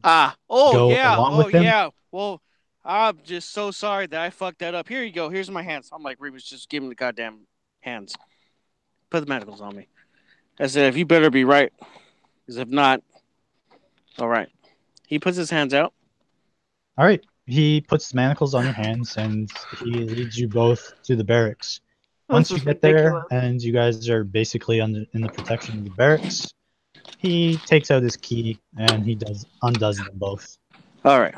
along with him. Yeah. Well, I'm just so sorry that I fucked that up. Here you go. Here's my hands. I'm like, Remus, just give him the goddamn hands. Put the manacles on me. I said, if you better be right, because if not, all right. He puts his hands out. All right. He puts manacles on your hands and he leads you both to the barracks. Once you This is get there ridiculous. and you guys are basically in the protection of the barracks, he takes out his key and he undoes them both. All right.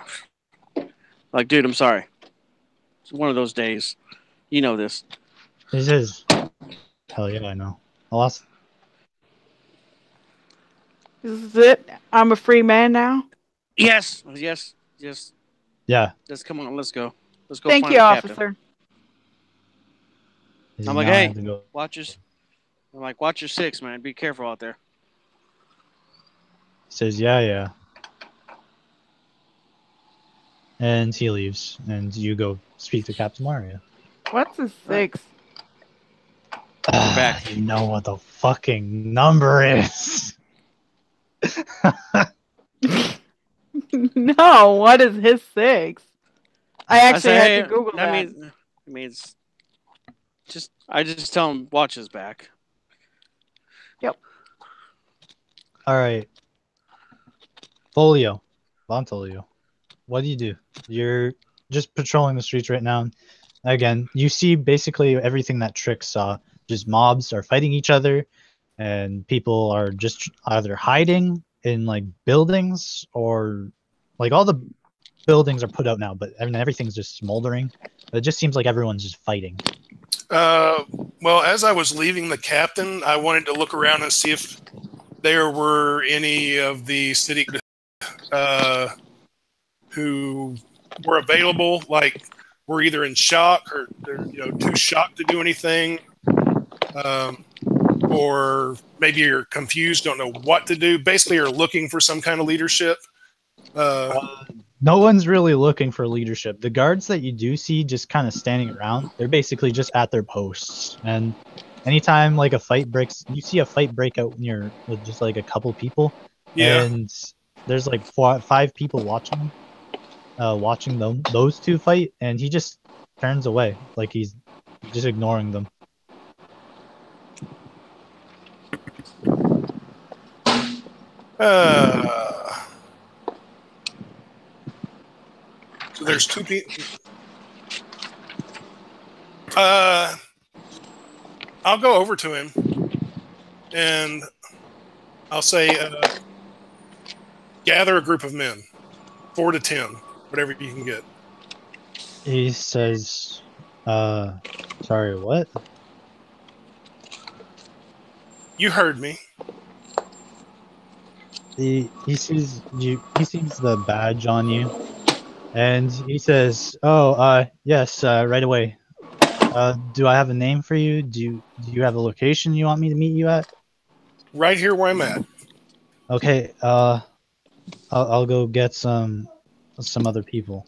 Like, dude, I'm sorry. It's one of those days. You know this. This is. Hell yeah, I know. Awesome. This is it. I'm a free man now. Yes. Yeah. Just come on. Let's go. Let's go Thank find you, the captain. officer. I'm like, hey, watch your. I'm like, watch your six, man. Be careful out there. He says, yeah. And he leaves, and you go speak to Captain Mario. What's a 6? back. You know what the fucking number is. No, what is his 6? I actually had to Google that. That means I just tell him watch his back. Yep. All right. Fontolio, what do? You're just patrolling the streets right now. Again, you see basically everything that Trick saw. Just mobs are fighting each other, and people are just either hiding in like buildings or like all the buildings are put out now, but I mean, everything's just smoldering. It just seems like everyone's just fighting. Well, as I was leaving the captain, I wanted to look around and see if there were any of the city who were available, like were either in shock or they're too shocked to do anything, or maybe you're confused, don't know what to do. Basically, you're looking for some kind of leadership. No one's really looking for leadership. The guards that you do see just kind of standing around, they're basically just at their posts. And anytime like a fight breaks, you see a fight break out near with just like a couple people, and there's like 5 people watching those two fight, and he just turns away like he's just ignoring them. So there's 2 people. I'll go over to him and I'll say, gather a group of men, 4 to 10, whatever you can get. He says, sorry, what? You heard me. He sees you. He sees the badge on you, and he says, "Oh, yes, right away. Do I have a name for you? Do you have a location you want me to meet you at?" Right here where I'm at. Okay. I'll go get some other people.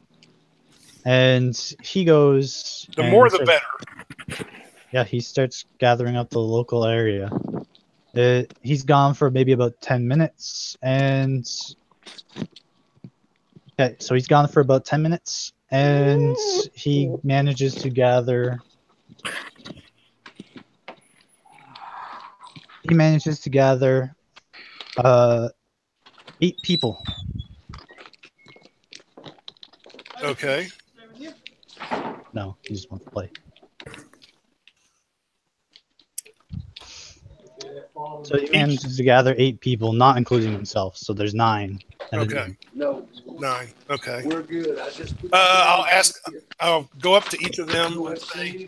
And he goes. The more the better. Yeah, he starts gathering up the local area. He's gone for maybe about 10 minutes, and okay, so he's gone for about 10 minutes, and he manages to gather. He manages to gather 8 people. Okay. No, he just wants to play. So he manages to gather 8 people, not including himself. So there's 9. Okay. No. 9. Okay. We're good. I'll go up to each of them and say,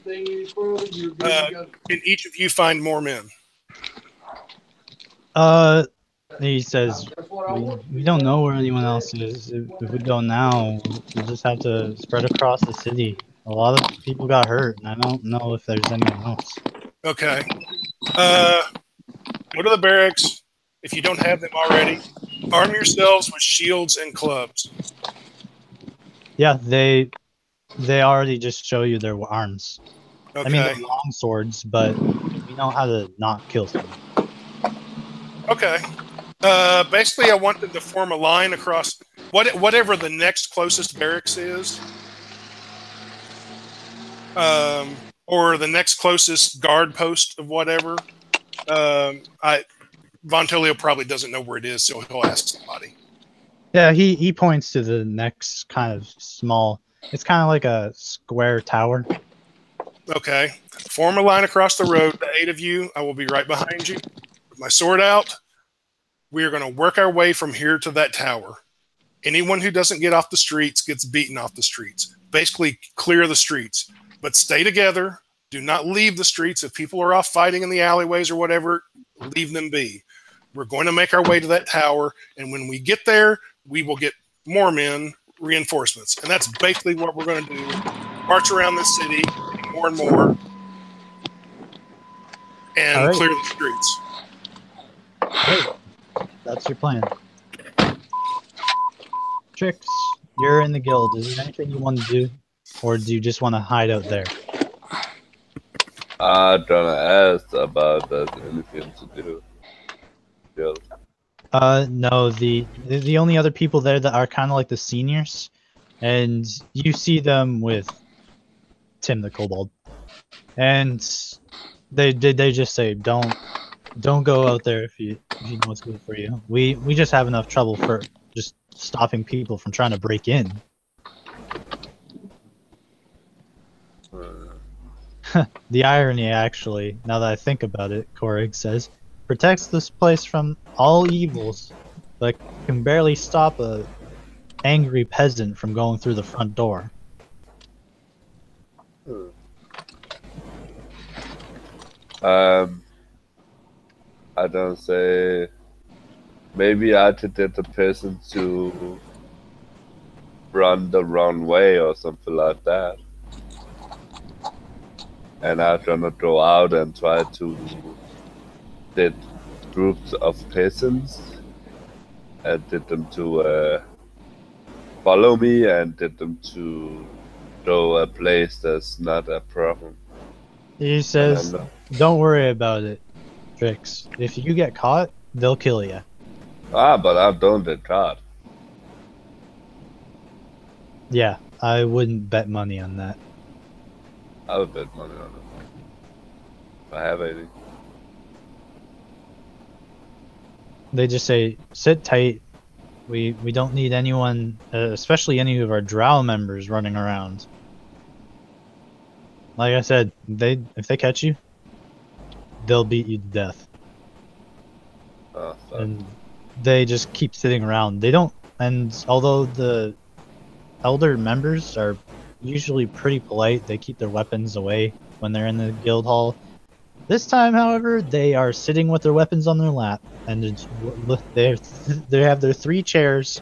can each of you find more men? He says, we don't know where anyone else is. If we go now, we'll just have to spread across the city. A lot of people got hurt, and I don't know if there's anyone else. Okay. Go to the barracks. If you don't have them already, arm yourselves with shields and clubs. Yeah, they already just show you their arms. Okay. I mean, they're long swords, but we know how to not kill someone. Okay. Basically, I want them to form a line across whatever the next closest barracks is, or the next closest guard post of whatever. Vontolio probably doesn't know where it is, so he'll ask somebody. Yeah, he points to the next kind of small. It's kind of like a square tower. Okay. Form a line across the road. The 8 of you, I will be right behind you. With my sword out. We are going to work our way from here to that tower. Anyone who doesn't get off the streets gets beaten off the streets. Basically, clear the streets. But stay together. Do not leave the streets. If people are off fighting in the alleyways or whatever, leave them be. We're going to make our way to that tower, and when we get there, we will get more men, reinforcements. And that's basically what we're going to do. March around this city, more and more, and right. clear the streets. Great. That's your plan. Trix, you're in the guild. Is there anything you want to do? Or do you just want to hide out there? I'm gonna ask about there's anything to do. Yeah. No, the only other people there that are kind of like the seniors, and you see them with Tim the Kobold, and they just say don't go out there if you know what's good for you. We just have enough trouble for just stopping people from trying to break in. The irony, actually, now that I think about it, Korig says, protects this place from all evils, but can barely stop a angry peasant from going through the front door. I don't say. Maybe I did the person to run the wrong way or something like that. And I'm gonna go out and try to get groups of peasants and get them to follow me and get them to go a place that's not a problem. He says, don't worry about it, Trix. If you get caught, they'll kill you. Ah, but I don't get caught. Yeah, I wouldn't bet money on that. I would bet money on it. If I have any. They just say, sit tight. We don't need anyone, especially any of our drow members running around. Like I said, if they catch you, they'll beat you to death. Oh, fuck. And they just keep sitting around. They don't, and although the elder members are usually pretty polite, they keep their weapons away when they're in the guild hall. This time, however, they are sitting with their weapons on their lap, and they have their 3 chairs,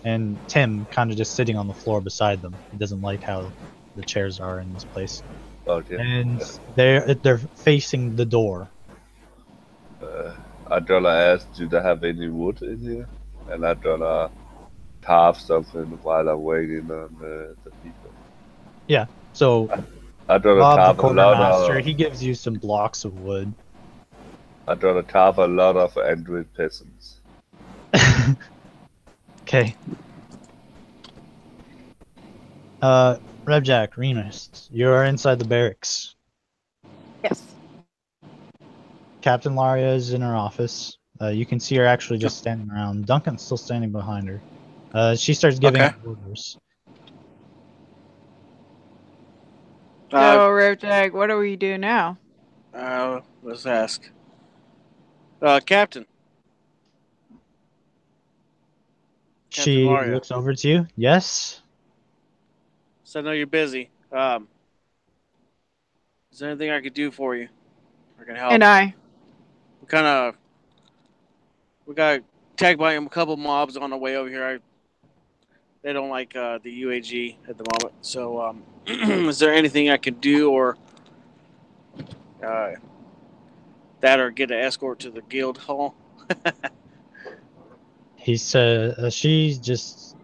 and Tim kind of just sitting on the floor beside them. He doesn't like how the chairs are in this place. Okay. And they're facing the door. I'm gonna ask, do they have any wood in here? And I'm gonna carve something while I'm waiting on the people. Yeah, so I'm gonna Bob, the carve a lot quartermaster, of. he gives you some blocks of wood. I'm gonna carve a lot of angry peasants. Okay. Rebjack, Remus, you're inside the barracks. Yes. Captain Laria is in her office. You can see her actually just standing around. Duncan's still standing behind her. She starts giving out orders. So, Rojag, what do we do now? Let's ask. Captain. She Laria. looks over to you. Yes? So I know you're busy. Is there anything I could do for you? Or can help? And I. We got tagged by a couple mobs on the way over here. They don't like the UAG at the moment. So, is there anything I could do, or that, or get an escort to the guild hall? He said, she just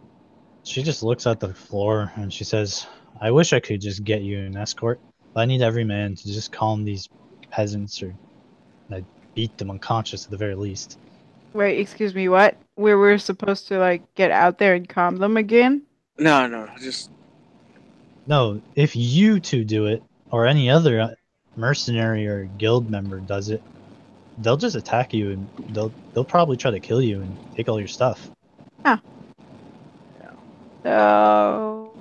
looks at the floor and she says, I wish I could just get you an escort, but I need every man to just calm these peasants or beat them unconscious at the very least. Wait, excuse me, what? We're supposed to, like, get out there and calm them again? No, just... No, if you two do it, or any other mercenary or guild member does it, they'll just attack you and they'll probably try to kill you and take all your stuff. Huh. So...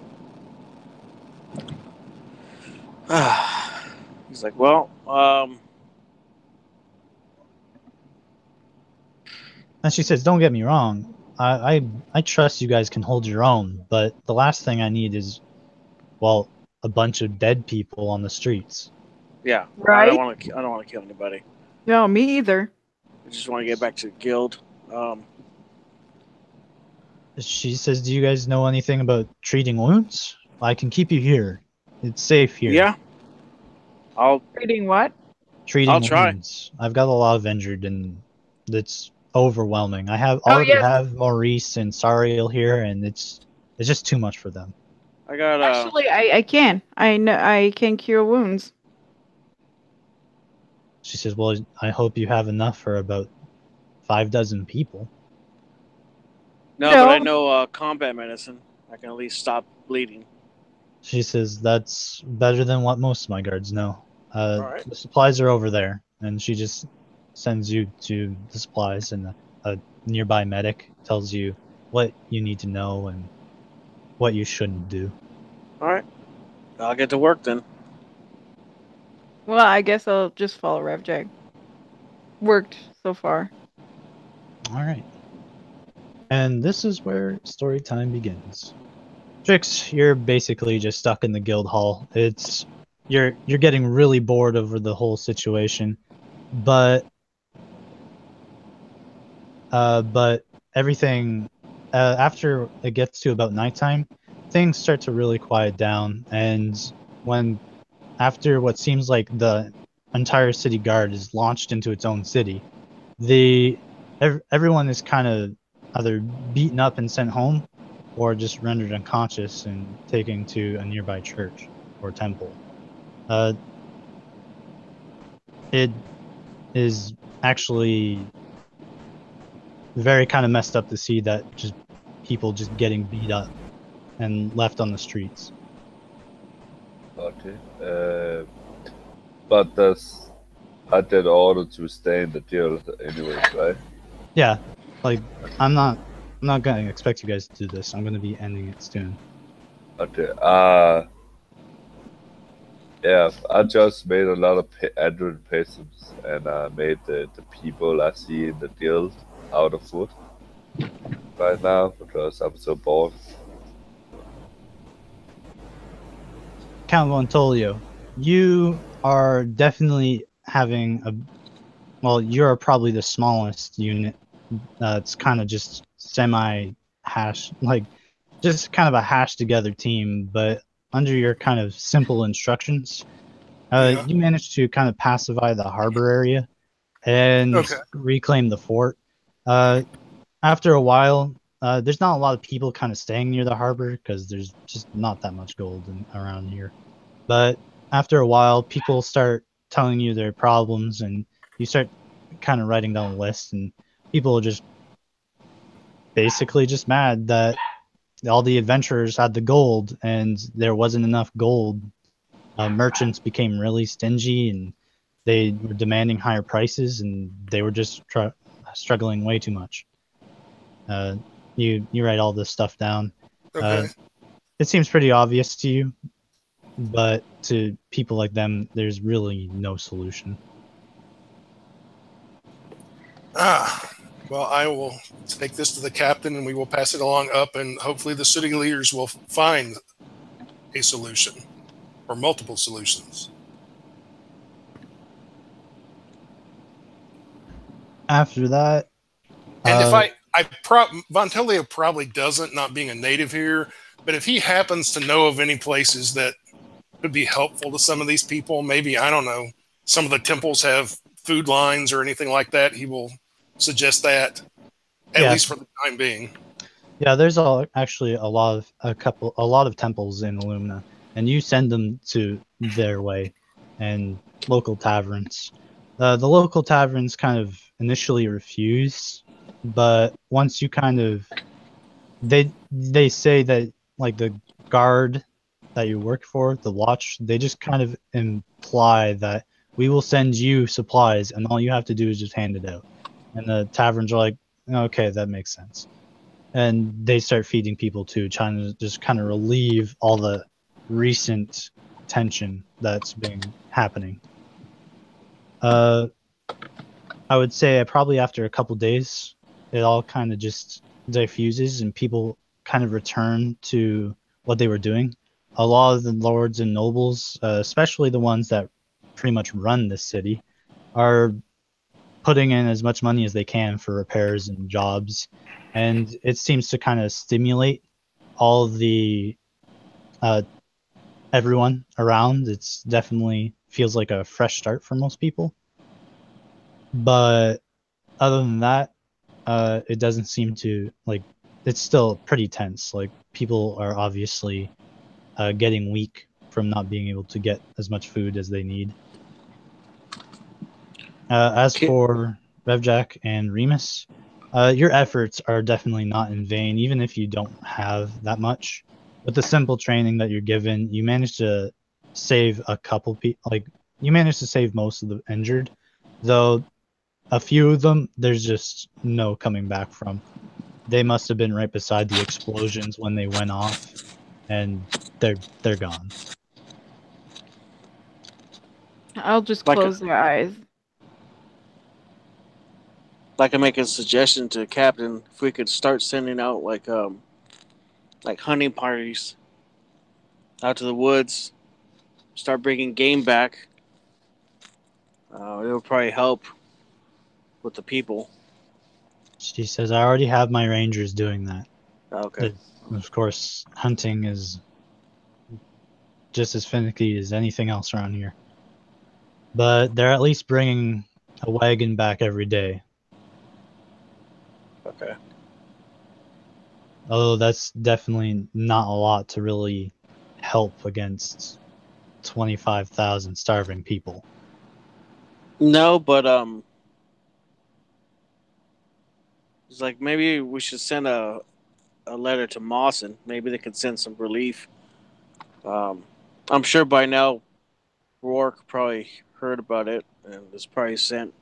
He's like, well, And she says, don't get me wrong, I trust you guys can hold your own, but the last thing I need is, well, a bunch of dead people on the streets. Yeah. I Right? don't want to kill anybody. No, me either. I just want to get back to the guild. She says, "Do you guys know anything about treating wounds? I can keep you here. It's safe here." Yeah. I'll Reading what? Treating I'll try. wounds. I've got a lot of injured, and it's overwhelming. I have Oh, already yes. have Maurice and Sariel here, and it's just too much for them. I got Actually, I can. I know I can cure wounds. She says, "Well, I hope you have enough for about 6 people." no, No. but I know combat medicine. I can at least stop bleeding. She says, "That's better than what most of my guards know. Alright. The supplies are over there," and she just sends you to the supplies, and a nearby medic tells you what you need to know and what you shouldn't do. Alright. I'll get to work then. Well, I guess I'll just follow RevJag. Worked so far. All right. And this is where story time begins. Trix, you're basically just stuck in the guild hall. You're getting really bored over the whole situation, but everything after it gets to about nighttime, things start to really quiet down, and after what seems like the entire city guard is launched into its own city, everyone is kind of either beaten up and sent home, or just rendered unconscious and taken to a nearby church or temple. It is actually very kind of messed up to see that just people just getting beat up and left on the streets. Okay. But I did order to stay in the guild anyways, right? Yeah, like I'm not gonna expect you guys to do this. I'm gonna be ending it soon. Okay. Yeah, I just made a lot of Android patients, and I made the people I see in the guild out of food right now because I'm so bored. Count Montolio, you are definitely having you're probably the smallest unit. It's kind of just semi-hash, like just kind of a hashed together team, but under your kind of simple instructions, you managed to kind of pacify the harbor area and reclaim the fort. After a while, there's not a lot of people kind of staying near the harbor because there's just not that much gold around here. But after a while, people start telling you their problems, and you start kind of writing down a list, and people are just basically just mad that all the adventurers had the gold and there wasn't enough gold. Merchants became really stingy, and they were demanding higher prices, and they were just struggling way too much. You write all this stuff down. Okay. It seems pretty obvious to you, but to people like them, there's really no solution. Well, I will take this to the captain, and we will pass it along up, and hopefully the city leaders will find a solution or multiple solutions. After that, and if Vontelio probably doesn't, not being a native here, but if he happens to know of any places that could be helpful to some of these people, maybe, I don't know, some of the temples have food lines or anything like that, he will suggest that, at least for the time being. Yeah, there's actually a lot of temples in Illumina, and you send them to their way and local taverns. The local taverns kind of initially refuse, but once you kind of they say that, like, the guard that you work for, the watch, they just kind of imply that we will send you supplies and all you have to do is just hand it out. And the taverns are like, okay, that makes sense. And they start feeding people too, trying to just kind of relieve all the recent tension that's been happening. I would say probably after a couple days, it all kind of just diffuses and people kind of return to what they were doing, a lot of the lords and nobles, especially the ones that pretty much run this city, are putting in as much money as they can for repairs and jobs, and it seems to kind of stimulate all the everyone around. It's definitely feels like a fresh start for most people. But other than that, it doesn't seem to like. It's still pretty tense. Like people are obviously getting weak from not being able to get as much food as they need. As for Revjack and Remus, your efforts are definitely not in vain, even if you don't have that much. With the simple training that you're given, you manage to save a couple people. Like you managed to save most of the injured, though a few of them there's just no coming back from. They must have been right beside the explosions when they went off, and they're gone. I'll just Like a- close their eyes. Like I make a suggestion to Captain if we could start sending out like hunting parties out to the woods, start bringing game back. It would probably help with the people. She says, "I already have my rangers doing that." Okay. Of course, hunting is just as finicky as anything else around here. But they're at least bringing a wagon back every day. Okay. Although that's definitely not a lot to really help against 25,000 starving people. No, but it's like maybe we should send a letter to Mawson. Maybe they could send some relief. I'm sure by now Rourke probably heard about it and has probably sent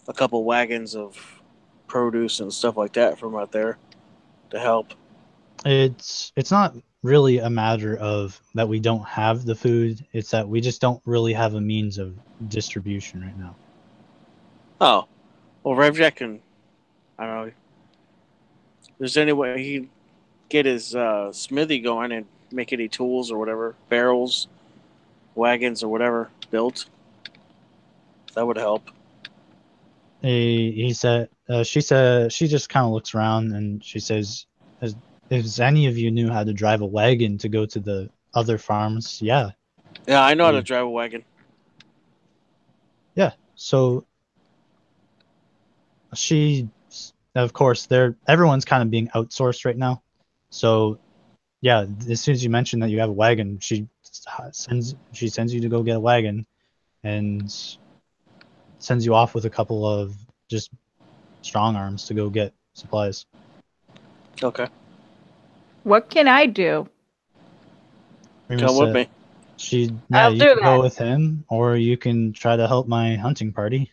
a couple wagons of produce and stuff like that from out there to help. It's not really a matter of that we don't have the food. It's that we just don't really have a means of distribution right now. Oh, well, Revjack can, I don't know, if there's any way he can get his smithy going and make any tools or whatever, barrels, wagons or whatever built. That would help. He said, she just kind of looks around and she says, if any of you knew how to drive a wagon to go to the other farms, yeah. Yeah, I know how to drive a wagon. Yeah, so she, of course, everyone's kind of being outsourced right now. So, yeah, as soon as you mention that you have a wagon, she sends you to go get a wagon, and sends you off with a couple of just strong arms to go get supplies. Okay. What can I do? Come with me. I'll You do can go that. with him, or you can try to help my hunting party.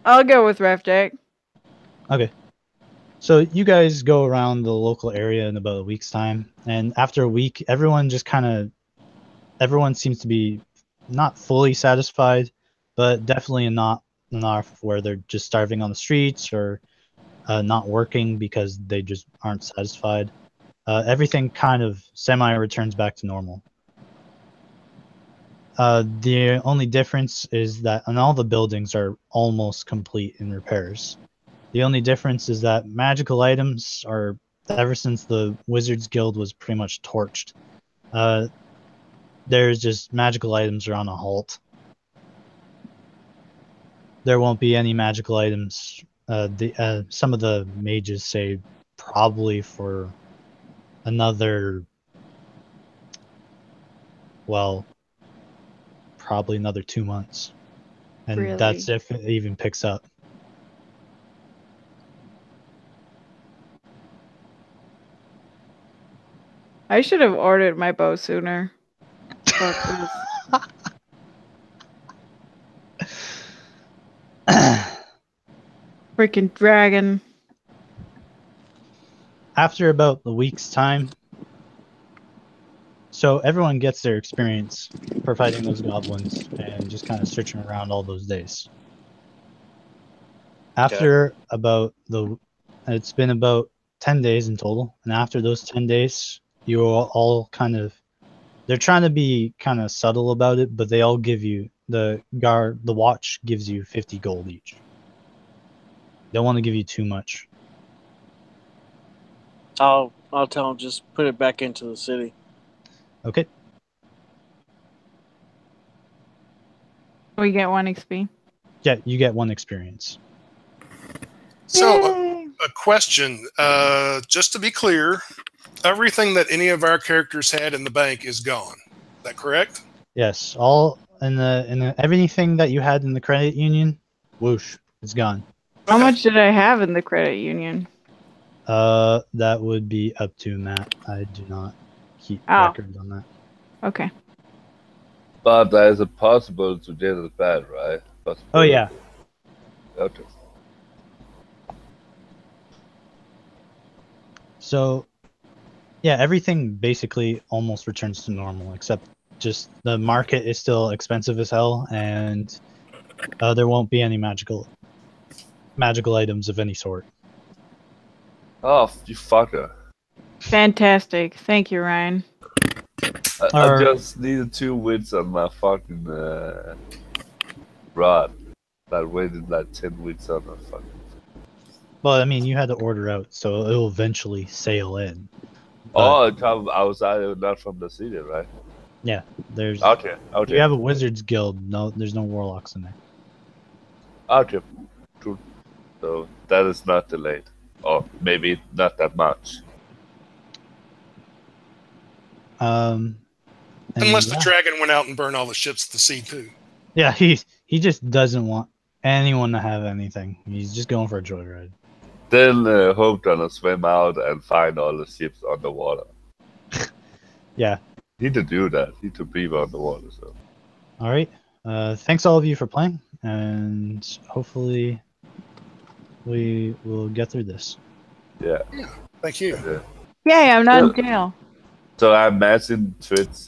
I'll go with Revjack. Okay. So you guys go around the local area in about a week's time, and after a week, everyone seems to be not fully satisfied, but definitely not enough where they're just starving on the streets or not working because they just aren't satisfied. Everything kind of semi-returns back to normal. The only difference is that all the buildings are almost complete in repairs. The only difference is that magical items are, ever since the Wizards Guild was pretty much torched, there's just magical items are on a halt. There won't be any magical items. Some of the mages say probably for another, probably another 2 months. And Really? that's if it even picks up. I should have ordered my bow sooner. Fuck this. Freaking dragon. After about a week's time, so everyone gets their experience for fighting those goblins and just kind of searching around all those days. After about It's been about 10 days in total, and after those 10 days, you all kind of. They're trying to be kind of subtle about it, but they all give you the watch gives you 50 gold each. Don't want to give you too much. I'll tell him just put it back into the city. Okay. We get 1 XP. Yeah, you get 1 experience. So, Yay! a question, just to be clear, everything that any of our characters had in the bank is gone. Is that correct? Yes, all in the everything that you had in the credit union, whoosh, it's gone. How Okay. much did I have in the credit union? That would be up to Matt. I do not keep Oh. records on that. Okay. But there is a possible to get it back, right? Oh yeah. Okay. So, yeah, everything basically almost returns to normal, except just the market is still expensive as hell, and there won't be any magical items of any sort. Oh, you fucker. Fantastic. Thank you, Ryan. I Or- just needed 2 wits on my fucking rod. I waited like 10 weeks on a fucking. Well, I mean, you had to order out, so it'll eventually sail in. Oh, it come outside, not from the city, right? Yeah, there's. Okay, If okay. you have a wizard's guild, no, there's no warlocks in there. Okay, true. So that is not delayed. Or maybe not that much. And Unless yeah. the dragon went out and burned all the ships at the sea too. Yeah, he just doesn't want anyone to have anything. He's just going for a joyride. Then Hope gonna swim out and find all the ships underwater. Yeah. Need to do that. Need to be underwater. So. All right. Thanks all of you for playing, and hopefully we will get through this. Yeah. Thank you. Yeah. Yay, I'm not in jail. So I imagine Twitch